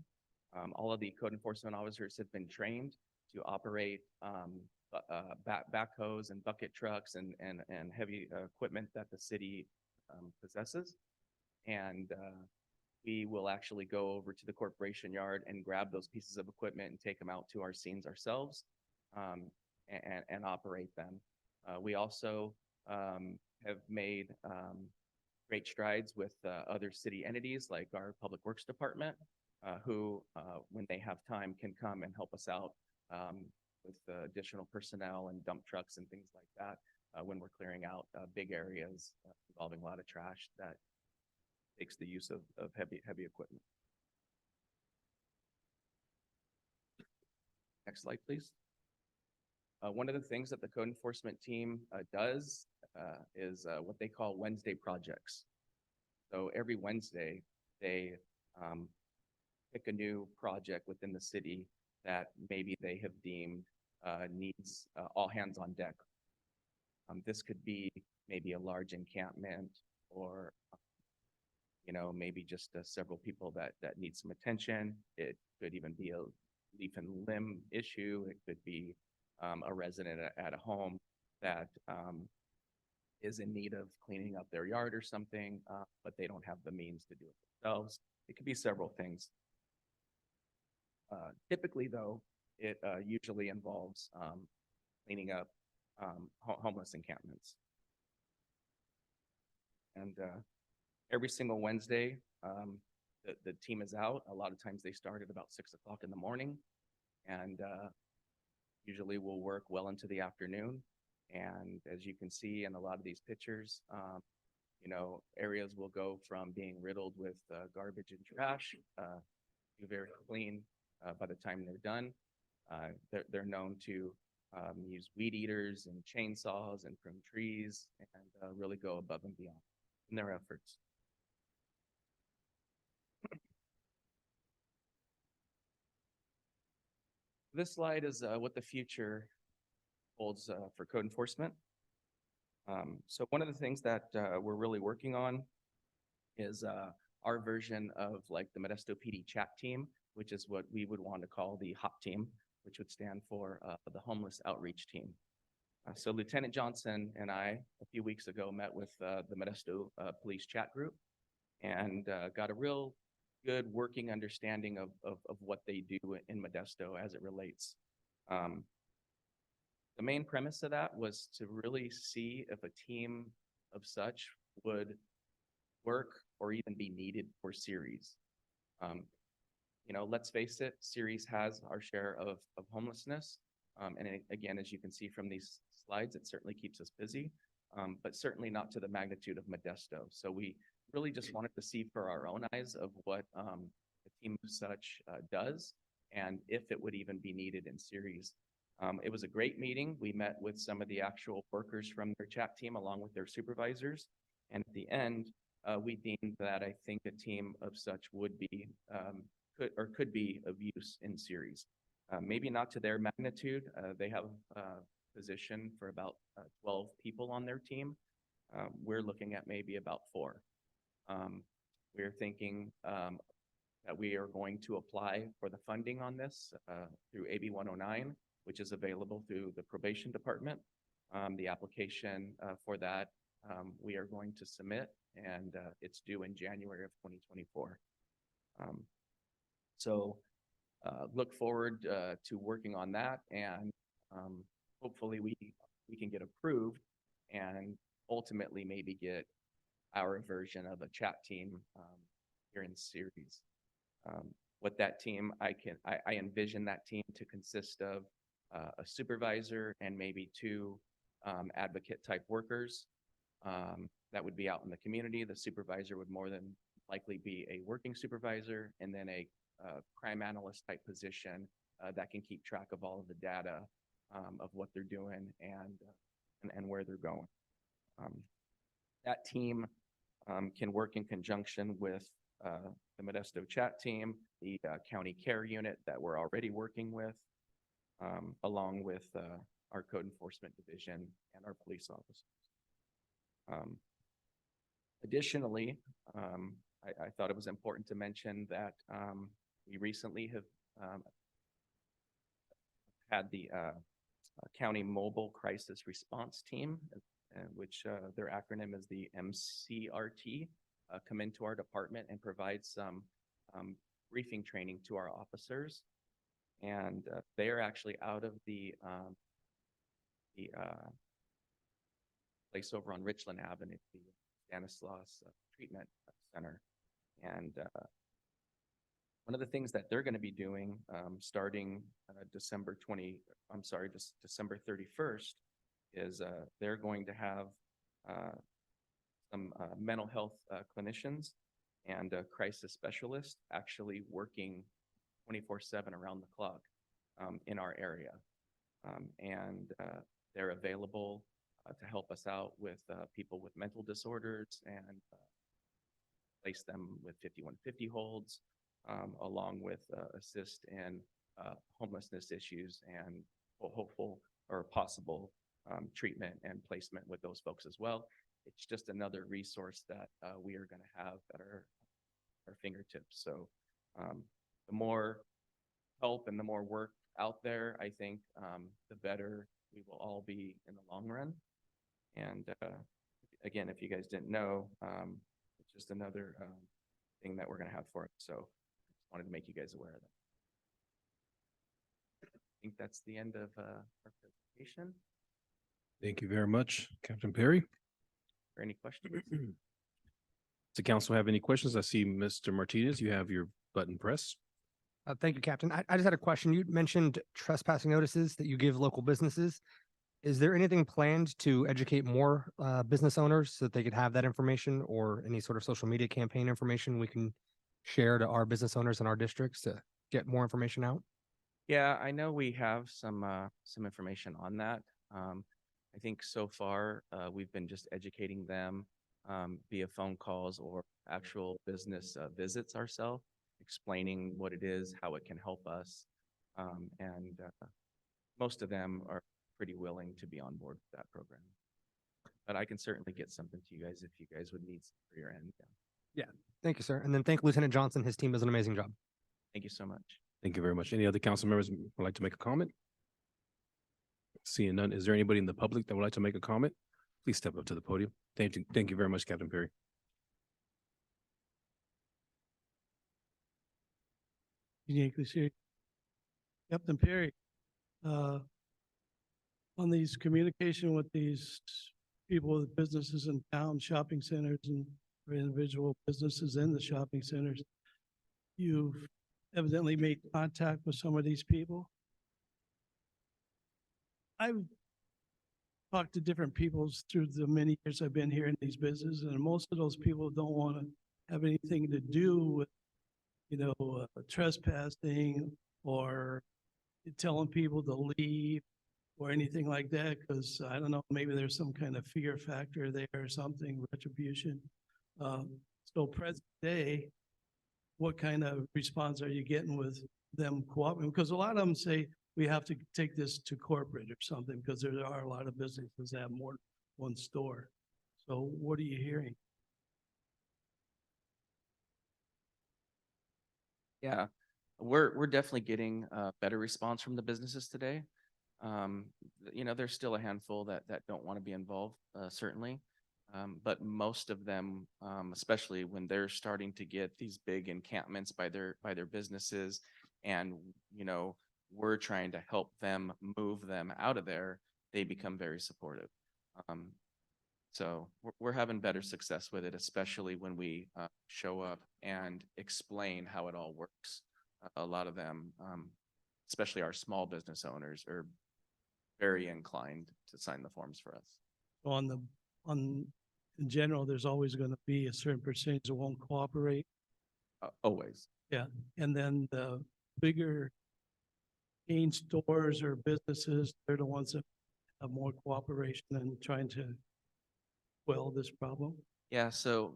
Speaker 4: All of the code enforcement officers have been trained to operate backhoes and bucket trucks and heavy equipment that the city possesses. And we will actually go over to the corporation yard and grab those pieces of equipment and take them out to our scenes ourselves and operate them. We also have made great strides with other city entities like our Public Works Department, who, when they have time, can come and help us out with additional personnel and dump trucks and things like that when we're clearing out big areas involving a lot of trash that takes the use of heavy equipment. Next slide, please. One of the things that the code enforcement team does is what they call Wednesday projects. So every Wednesday, they pick a new project within the city that maybe they have deemed needs all hands on deck. This could be maybe a large encampment, or maybe just several people that need some attention. It could even be a leaf and limb issue. It could be a resident at a home that is in need of cleaning up their yard or something, but they don't have the means to do it themselves. It could be several things. Typically, though, it usually involves cleaning up homeless encampments. And every single Wednesday, the team is out. A lot of times they start at about 6 o'clock in the morning, and usually we'll work well into the afternoon. And as you can see in a lot of these pictures, areas will go from being riddled with garbage and trash to very clean by the time they're done. They're known to use weed eaters and chainsaws and prune trees and really go above and beyond in their efforts. This slide is what the future holds for code enforcement. So one of the things that we're really working on is our version of like the Modesto PD chat team, which is what we would want to call the HOP team, which would stand for the Homeless Outreach Team. So Lieutenant Johnson and I, a few weeks ago, met with the Modesto Police Chat Group and got a real good working understanding of what they do in Modesto as it relates. The main premise of that was to really see if a team of such would work or even be needed for Ceres. You know, let's face it, Ceres has our share of homelessness. Again, as you can see from these slides, it certainly keeps us busy, but certainly not to the magnitude of Modesto. So we really just wanted to see for our own eyes of what a team of such does and if it would even be needed in Ceres. It was a great meeting. We met with some of the actual workers from their chat team along with their supervisors. And at the end, we deemed that I think a team of such would be, could be of use in Ceres. Maybe not to their magnitude. They have a position for about 12 people on their team. We're looking at maybe about 4. We're thinking that we are going to apply for the funding on this through AB 109, which is available through the probation department. The application for that we are going to submit, and it's due in January of 2024. So look forward to working on that, and hopefully we can get approved and ultimately maybe get our version of a chat team here in Ceres. What that team, I envision that team to consist of a supervisor and maybe 2 advocate type workers that would be out in the community. The supervisor would more than likely be a working supervisor, and then a crime analyst type position that can keep track of all of the data of what they're doing and where they're going. That team can work in conjunction with the Modesto chat team, the county care unit that we're already working with, along with our code enforcement division and our police officers. Additionally, I thought it was important to mention that we recently have had the County Mobile Crisis Response Team, which their acronym is the MCRT, come into our department and provide some briefing training to our officers. And they are actually out of the place over on Richland Avenue, the Stanislaus Treatment Center. And one of the things that they're going to be doing starting December 31st is they're going to have some mental health clinicians and crisis specialists actually working 24/7 around the clock in our area. And they're available to help us out with people with mental disorders and place them with 5150 holds, along with assist in homelessness issues and hopeful or possible treatment and placement with those folks as well. It's just another resource that we are going to have at our fingertips. So the more help and the more work out there, I think the better we will all be in the long run. And again, if you guys didn't know, it's just another thing that we're going to have for it. So I just wanted to make you guys aware of that. I think that's the end of our presentation.
Speaker 1: Thank you very much, Captain Perry.
Speaker 4: Are any questions?
Speaker 1: Does the council have any questions? I see Mr. Martinez, you have your button pressed.
Speaker 20: Thank you, Captain. I just had a question. You mentioned trespassing notices that you give local businesses. Is there anything planned to educate more business owners so that they could have that information, or any sort of social media campaign information we can share to our business owners in our districts to get more information out?
Speaker 4: Yeah, I know we have some information on that. I think so far we've been just educating them via phone calls or actual business visits ourselves, explaining what it is, how it can help us. And most of them are pretty willing to be on board with that program. But I can certainly get something to you guys if you guys would need some for your end.
Speaker 20: Yeah. Thank you, sir. And then thank Lieutenant Johnson. His team does an amazing job.
Speaker 4: Thank you so much.
Speaker 1: Thank you very much. Any other council members would like to make a comment? Seeing none, is there anybody in the public that would like to make a comment? Please step up to the podium. Thank you very much, Captain Perry.
Speaker 16: uniquely serious. Captain Perry, on these communication with these people with businesses in town, shopping centers and or individual businesses in the shopping centers, you've evidently made contact with some of these people. I've talked to different people through the many years I've been here in these businesses, and most of those people don't want to have anything to do with, trespassing or telling people to leave or anything like that, because I don't know, maybe there's some kind of fear factor there or something, retribution. So present day, what kind of response are you getting with them cooperating? Because a lot of them say we have to take this to corporate or something, because there are a lot of businesses that have more than one store. So what are you hearing?
Speaker 4: Yeah, we're definitely getting a better response from the businesses today. There's still a handful that don't want to be involved, certainly. But most of them, especially when they're starting to get these big encampments by their businesses, and we're trying to help them move them out of there, they become very supportive. So we're having better success with it, especially when we show up and explain how it all works. A lot of them, especially our small business owners, are very inclined to sign the forms for us.
Speaker 16: In general, there's always going to be a certain percentage that won't cooperate.
Speaker 4: Always.
Speaker 16: Yeah, and then the bigger chain stores or businesses, they're the ones that have more cooperation and trying to quell this problem.
Speaker 4: Yeah, so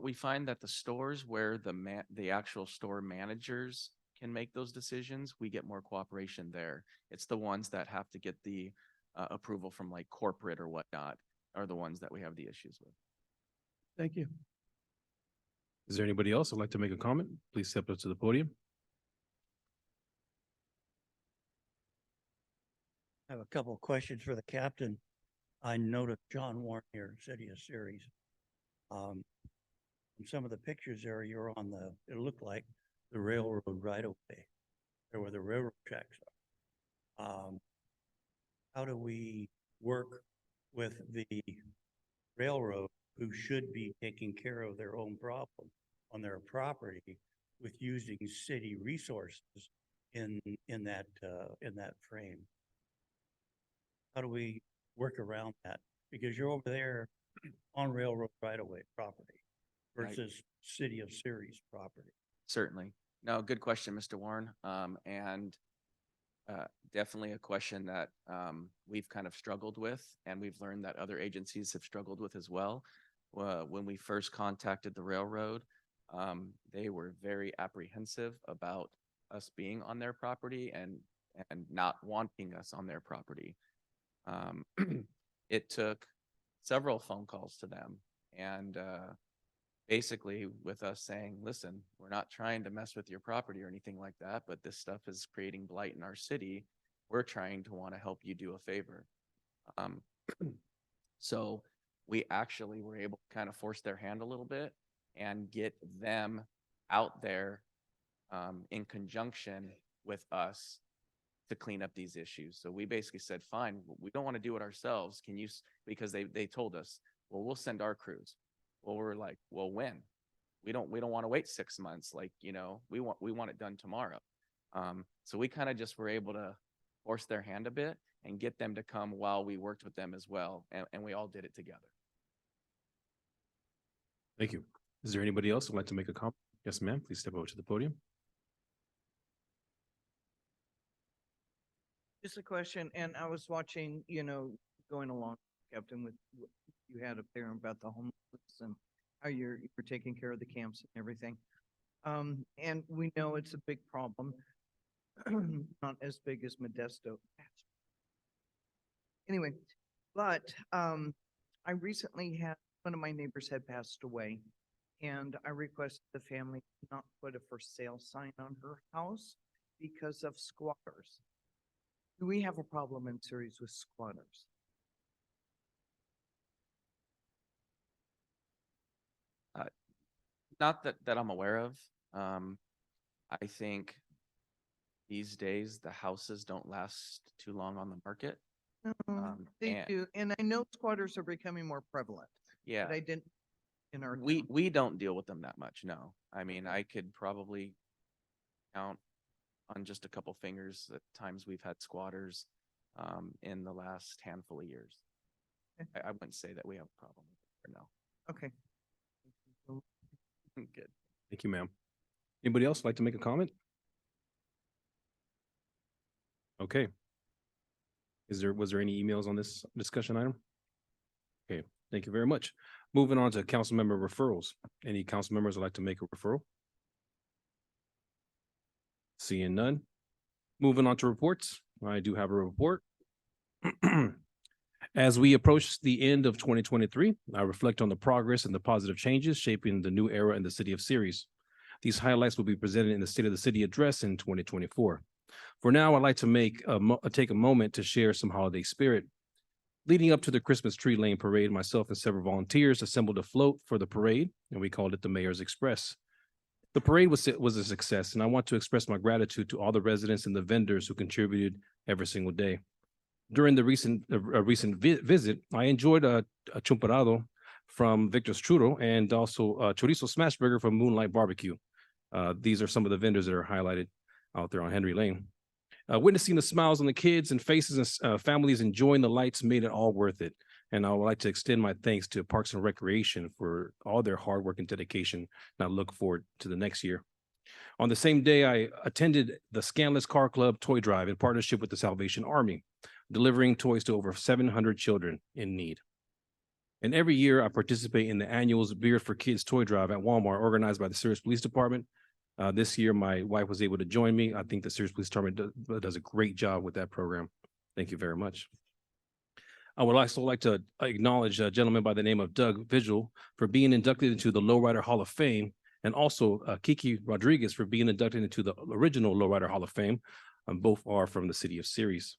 Speaker 4: we find that the stores where the actual store managers can make those decisions, we get more cooperation there. It's the ones that have to get the approval from like corporate or whatnot are the ones that we have the issues with.
Speaker 16: Thank you.
Speaker 1: Is there anybody else who'd like to make a comment? Please step up to the podium.
Speaker 5: I have a couple of questions for the captain. I noticed John Warren here, City of Ceres. In some of the pictures there, you're on it looked like the railroad right away, there where the railroad tracks are. How do we work with the railroad, who should be taking care of their own problem on their property, with using city resources in that frame? How do we work around that? Because you're over there on railroad right-of-way property versus City of Ceres property.
Speaker 4: Certainly. No, good question, Mr. Warren. And definitely a question that we've kind of struggled with, and we've learned that other agencies have struggled with as well. When we first contacted the railroad, they were very apprehensive about us being on their property and not wanting us on their property. It took several phone calls to them, and basically with us saying, listen, we're not trying to mess with your property or anything like that, but this stuff is creating blight in our city. We're trying to want to help you do a favor. So we actually were able to kind of force their hand a little bit and get them out there in conjunction with us to clean up these issues. So we basically said, fine, we don't want to do it ourselves. Can you, because they told us, well, we'll send our crews. Well, we're like, well, when? We don't want to wait 6 months. Like, we want it done tomorrow. So we kind of just were able to force their hand a bit and get them to come while we worked with them as well. And we all did it together.
Speaker 1: Thank you. Is there anybody else who'd like to make a comment? Yes, ma'am. Please step over to the podium.
Speaker 6: Just a question, and I was watching, going along, Captain, with what you had up there about the homeless and how you're taking care of the camps and everything. And we know it's a big problem, not as big as Modesto. Anyway, but I recently had, one of my neighbors had passed away, and I requested the family not put a for sale sign on her house because of squatters. Do we have a problem in Ceres with squatters?
Speaker 4: Not that I'm aware of. I think these days the houses don't last too long on the market.
Speaker 6: They
Speaker 4: and-
Speaker 6: do, and I know squatters are becoming more prevalent.
Speaker 4: Yeah.
Speaker 6: But I didn't in our.
Speaker 4: We,
Speaker 6: town.
Speaker 4: we don't deal with them that much, no. I mean, I could probably count on just a couple fingers the times we've had squatters in the last handful of years.
Speaker 6: Okay.
Speaker 4: I wouldn't say that we have a problem with it, no.
Speaker 6: Okay.
Speaker 4: Good.
Speaker 1: Thank you, ma'am. Anybody else like to make a comment? Okay. Was there any emails on this discussion item? Okay, thank you very much. Moving on to council member referrals. Any council members would like to make a referral? Seeing none. Moving on to reports. I do have a report. As we approach the end of 2023, I reflect on the progress and the positive changes shaping the new era in the city of Ceres. These highlights will be presented in the State of the City address in 2024. For now, I'd like to take a moment to share some holiday spirit. Leading up to the Christmas Tree Lane Parade, myself and several volunteers assembled a float for the parade, and we called it the Mayor's Express. The parade was a success, and I want to express my gratitude to all the residents and the vendors who contributed every single day. During the recent visit, I enjoyed a chumparado from Victor's Churro and also a chorizo smash burger from Moonlight Barbecue. These are some of the vendors that are highlighted out there on Henry Lane. Witnessing the smiles on the kids and faces and families enjoying the lights made it all worth it. And I would like to extend my thanks to Parks and Recreation for all their hard work and dedication. And I look forward to the next year. On the same day, I attended the Scanless Car Club Toy Drive in partnership with the Salvation Army, delivering toys to over 700 children in need. And every year I participate in the annual Beer for Kids Toy Drive at Walmart, organized by the Ceres Police Department. This year, my wife was able to join me. I think the Ceres Police Department does a great job with that program. Thank you very much. I would also like to acknowledge a gentleman by the name of Doug Vigil for being inducted into the Lowrider Hall of Fame, and also Kiki Rodriguez for being inducted into the original Lowrider Hall of Fame. Both are from the city of Ceres.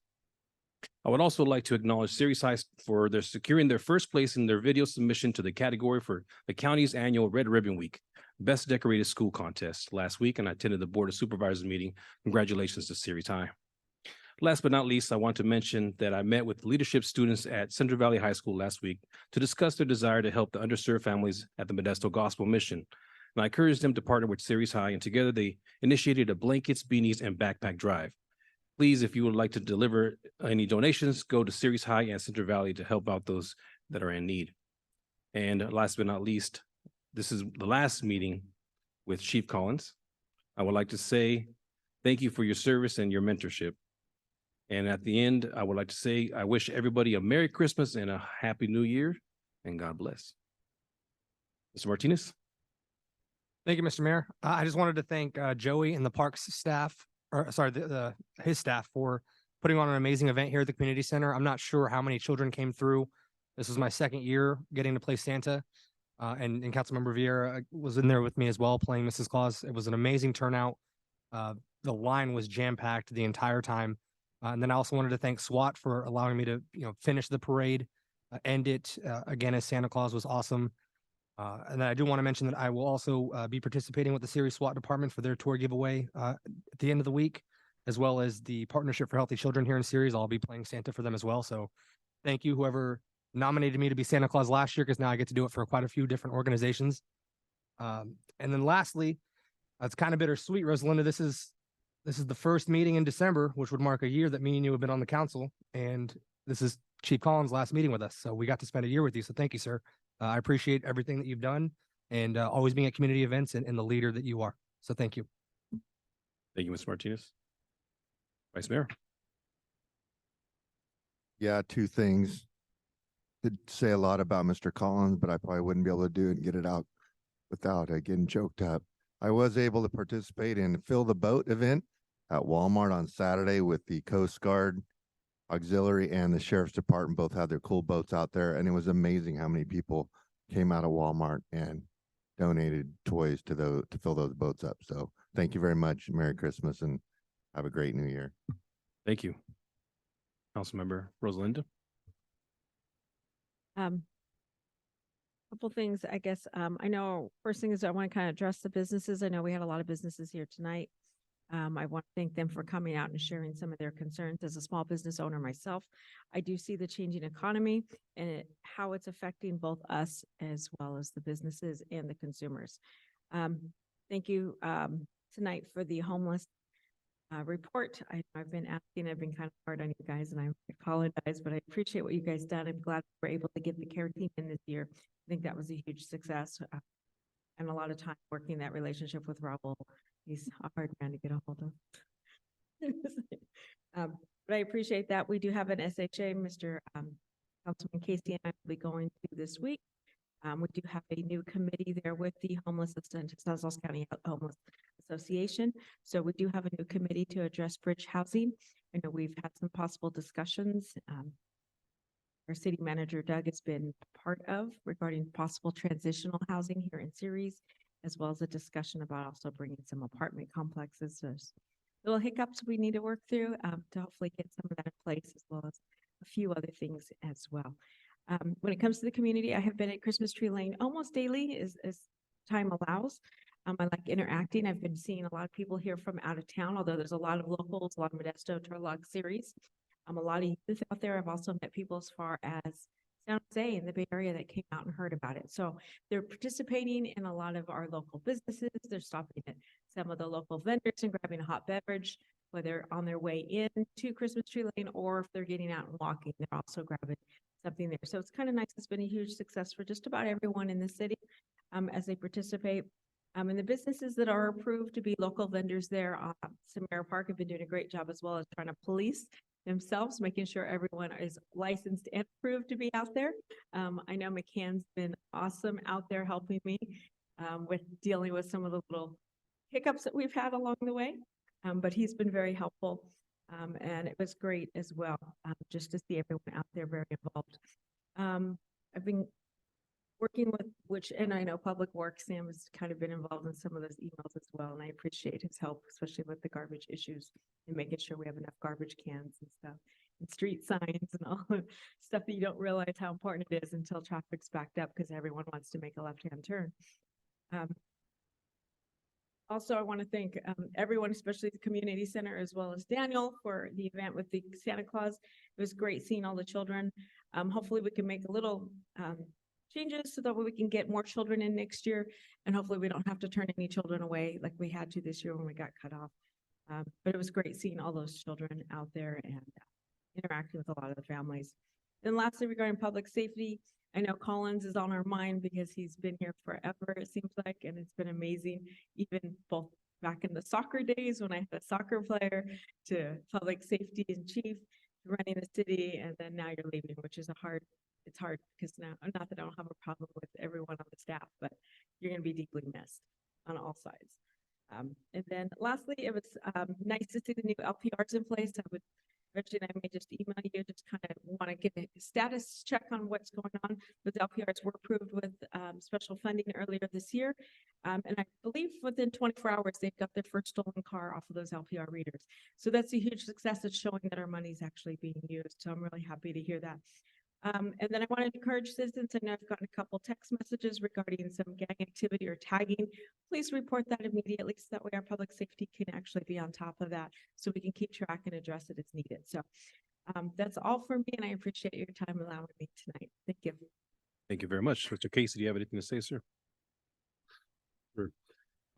Speaker 1: I would also like to acknowledge Ceres High for their securing their first place in their video submission to the category for the county's annual Red Ribbon Week Best Decorated School Contest last week, and I attended the Board of Supervisors meeting. Congratulations to Ceres High. Last but not least, I want to mention that I met with leadership students at Central Valley High School last week to discuss their desire to help the underserved families at the Modesto Gospel Mission. And I encouraged them to partner with Ceres High, and together they initiated a blankets, beanies, and backpack drive. Please, if you would like to deliver any donations, go to Ceres High and Central Valley to help out those that are in need. And last but not least, this is the last meeting with Chief Collins. I would like to say thank you for your service and your mentorship. And at the end, I would like to say, I wish everybody a Merry Christmas and a Happy New Year, and God bless. Mr. Martinez?
Speaker 20: Thank you, Mr. Mayor. I just wanted to thank Joey and the Parks staff, or sorry, his staff for putting on an amazing event here at the community center. I'm not sure how many children came through. This was my second year getting to play Santa, and Councilmember Vieira was in there with me as well, playing Mrs. Claus. It was an amazing turnout. The line was jam-packed the entire time. And then I also wanted to thank SWAT for allowing me to, finish the parade, end it again as Santa Claus was awesome. And then I do want to mention that I will also be participating with the Ceres SWAT Department for their tour giveaway at the end of the week, as well as the Partnership for Healthy Children here in Ceres. I'll be playing Santa for them as well. So thank you, whoever nominated me to be Santa Claus last year, because now I get to do it for quite a few different organizations. And then lastly, it's kind of bittersweet, Rosalinda. This is the first meeting in December, which would mark a year that me and you have been on the council. And this is Chief Collins' last meeting with us. So we got to spend a year with you. So thank you, sir. I appreciate everything that you've done and always being at community events and the leader that you are. So thank you.
Speaker 1: Thank you, Mr. Martinez. Vice Mayor?
Speaker 7: Yeah, two things. Could say a lot about Mr. Collins, but I probably wouldn't be able to do it and get it out without getting choked up. I was able to participate in Fill the Boat event at Walmart on Saturday with the Coast Guard Auxiliary and the Sheriff's Department. Both had their cool boats out there, and it was amazing how many people came out of Walmart and donated toys to fill those boats up. So thank you very much. Merry Christmas and have a great New Year.
Speaker 1: Thank you. Councilmember Rosalinda?
Speaker 22: Couple things, I guess. I know first thing is I want to kind of address the businesses. I know we had a lot of businesses here tonight. I want to thank them for coming out and sharing some of their concerns. As a small business owner myself, I do see the changing economy and how it's affecting both us as well as the businesses and the consumers. Thank you tonight for the homeless report. I've been asking, I've been kind of hard on you guys, and I apologize, but I appreciate what you guys done. I'm glad we were able to get the care team in this year. I think that was a huge success. And a lot of time working that relationship with Raul. He's a hard man to get a hold of. But I appreciate that. We do have an SHA, Mr. Councilman Casey and I will be going to this week. We do have a new committee there with the Homeless Stanislaus County Homeless Association. So we do have a new committee to address bridge housing. I know we've had some possible discussions. Our city manager Doug has been part of regarding possible transitional housing here in Ceres, as well as a discussion about also bringing some apartment complexes. There's little hiccups we need to work through to hopefully get some of that in place, as well as a few other things as well. When it comes to the community, I have been at Christmas Tree Lane almost daily as time allows. I like interacting. I've been seeing a lot of people here from out of town, although there's a lot of locals, a lot of Modesto, Turlock, Ceres. A lot of youth out there. I've also met people as far as San Jose in the Bay Area that came out and heard about it. So they're participating in a lot of our local businesses. They're stopping at some of the local vendors and grabbing a hot beverage, whether on their way in to Christmas Tree Lane or if they're getting out and walking, they're also grabbing something there. So it's kind of nice. It's been a huge success for just about everyone in the city as they participate. And the businesses that are approved to be local vendors there, Samara Park have been doing a great job as well as trying to police themselves, making sure everyone is licensed and approved to be out there. I know McCann's been awesome out there helping me with dealing with some of the little hiccups that we've had along the way, but he's been very helpful. And it was great as well, just to see everyone out there very involved. I've been working with, and I know Public Works, Sam has kind of been involved in some of those emails as well, and I appreciate his help, especially with the garbage issues and making sure we have enough garbage cans and stuff, and street signs and all the stuff that you don't realize how important it is until traffic's backed up because everyone wants to make a left-hand turn. Also, I want to thank everyone, especially the community center, as well as Daniel for the event with the Santa Claus. It was great seeing all the children. Hopefully we can make a little changes so that we can get more children in next year. And hopefully we don't have to turn any children away like we had to this year when we got cut off. But it was great seeing all those children out there and interacting with a lot of the families. And lastly, regarding public safety, I know Collins is on our mind because he's been here forever, it seems like, and it's been amazing, even both back in the soccer days when I had a soccer player to public safety and chief, running the city, and then now you're leaving, which is it's hard because now, not that I don't have a problem with everyone on the staff, but you're going to be deeply missed on all sides. And then lastly, it was nice to see the new LPRs in place. I would eventually, I may just email you, just kind of want to get a status check on what's going on. But the LPRs were approved with special funding earlier this year. And I believe within 24 hours, they've got their first stolen car off of those LPR readers. So that's a huge success. It's showing that our money is actually being used. So I'm really happy to hear that. And then I wanted to encourage citizens, I know I've gotten a couple text messages regarding some gang activity or tagging. Please report that immediately so that way our public safety can actually be on top of that so we can keep track and address it as needed. So that's all for me, and I appreciate your time allowing me tonight. Thank you.
Speaker 1: Thank you very much. Mr. Casey, do you have anything to say, sir?
Speaker 9: Sure.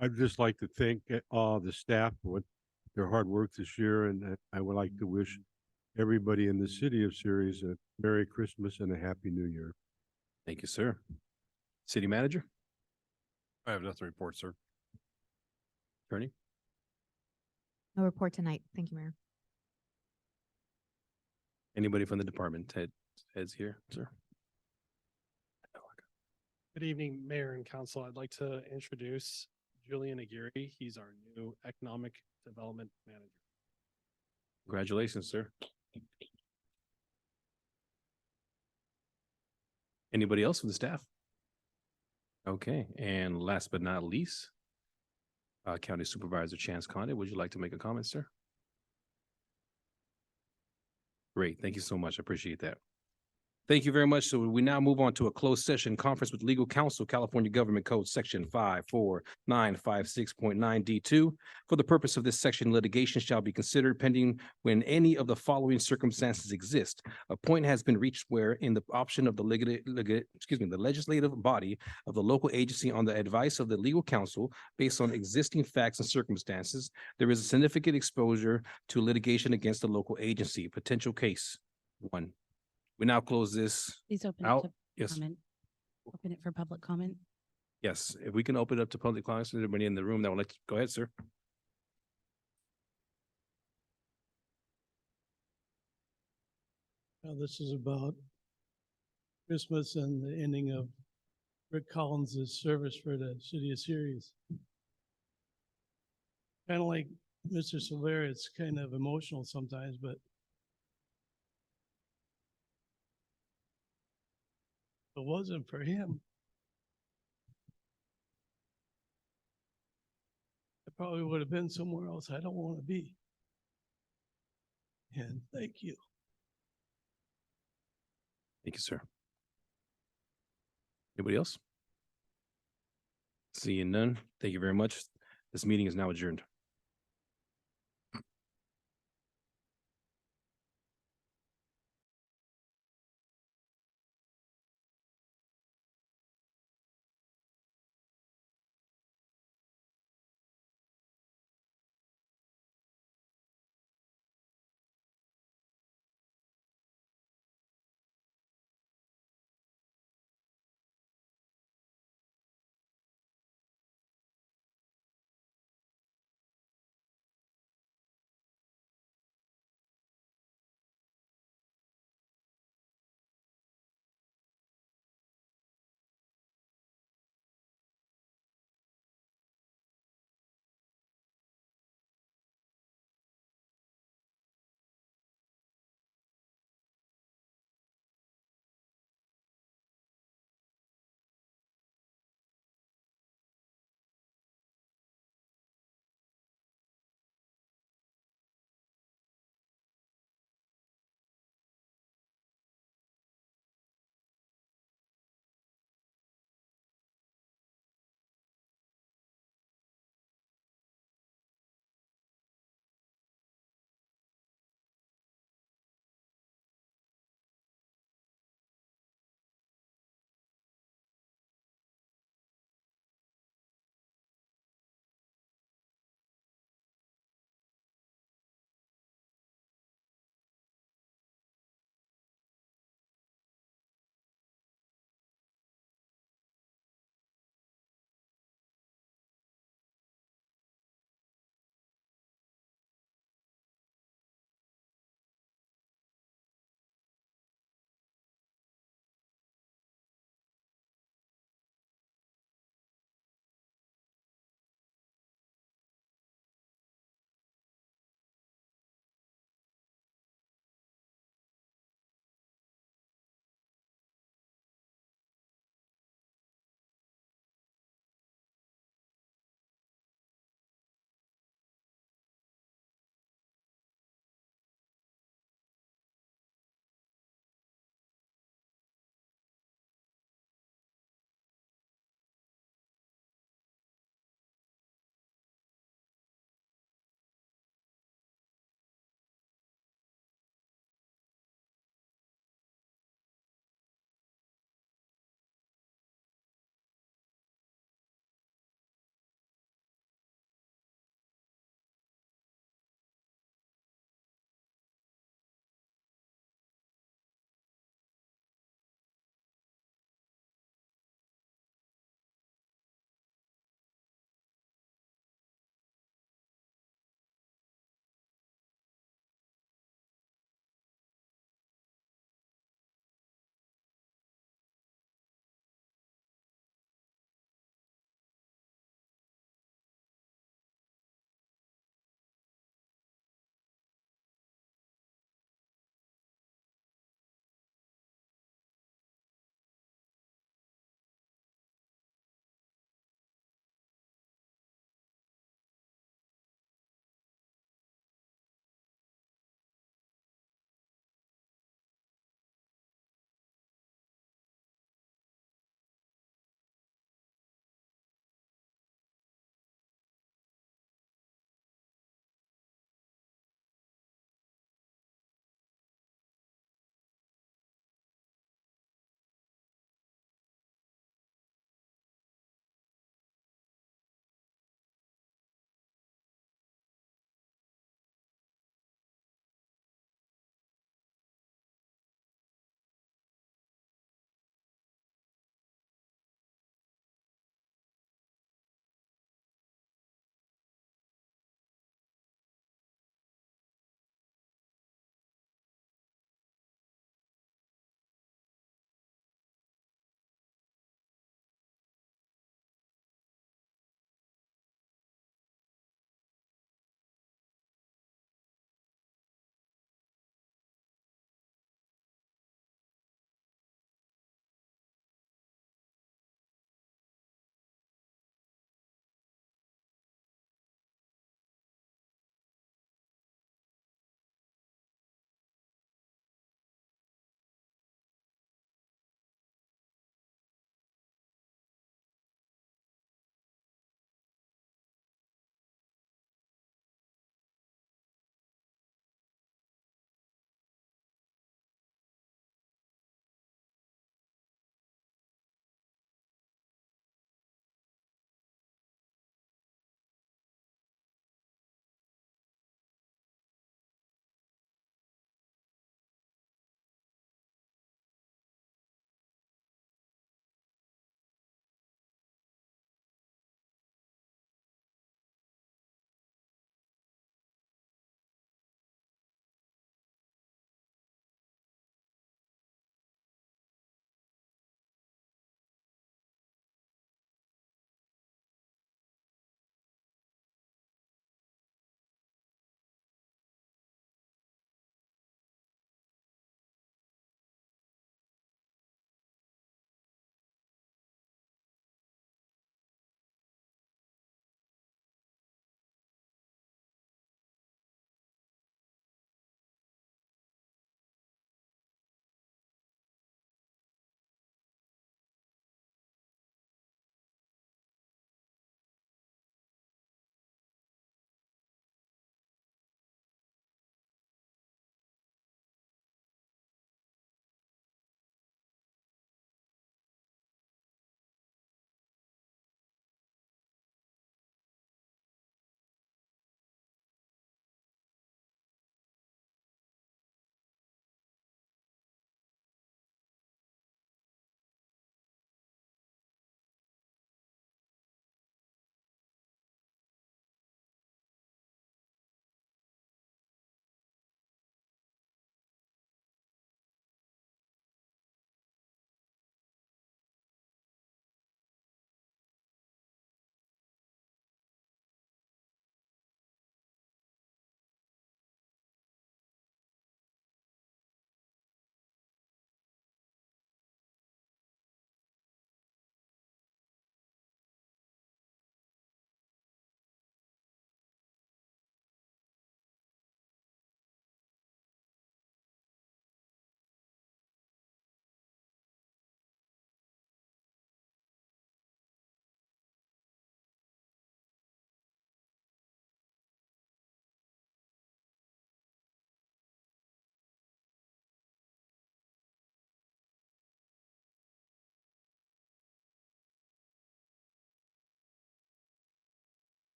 Speaker 9: I'd just like to thank the staff for their hard work this year, and I would like to wish everybody in the city of Ceres a Merry Christmas and a Happy New Year.
Speaker 1: Thank you, sir. City manager?
Speaker 3: I have nothing to report, sir.
Speaker 1: Attorney?
Speaker 10: No report tonight. Thank you, Mayor.
Speaker 1: Anybody from the department? Ted's here, sir.
Speaker 21: Good evening, Mayor and Council. I'd like to introduce Julian Aguirre. He's our new Economic Development Manager.
Speaker 1: Congratulations, sir. Anybody else from the staff? Okay, and last but not least, County Supervisor Chance Condit, would you like to make a comment, sir? Great, thank you so much. I appreciate that. Thank you very much. So we now move on to a closed session conference with legal counsel, California Government Code Section 54956.9 D2. For the purpose of this section, litigation shall be considered pending when any of the following circumstances exist. A point has been reached where in the option of the the legislative body of the local agency on the advice of the legal counsel based on existing facts and circumstances, there is a significant exposure to litigation against the local agency. Potential case 1. We now close this
Speaker 19: Please open it
Speaker 1: out.
Speaker 19: to
Speaker 1: Yes,
Speaker 19: comment. Open it for public comment.
Speaker 1: yes. If we can open it up to public comments, everybody in the room that would like to, go ahead, sir.
Speaker 21: Now, this is about Christmas and the ending of Rick Collins's service for the city of Ceres. Kind of like Mr. Silvera, it's kind of emotional sometimes, but if it wasn't for him, I probably would have been somewhere else I don't want to be. And thank you.
Speaker 1: Thank you, sir. Anybody else? Seeing none. Thank you very much. This meeting is now adjourned.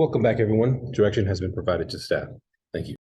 Speaker 12: Welcome back, everyone. Direction has been provided to staff. Thank you.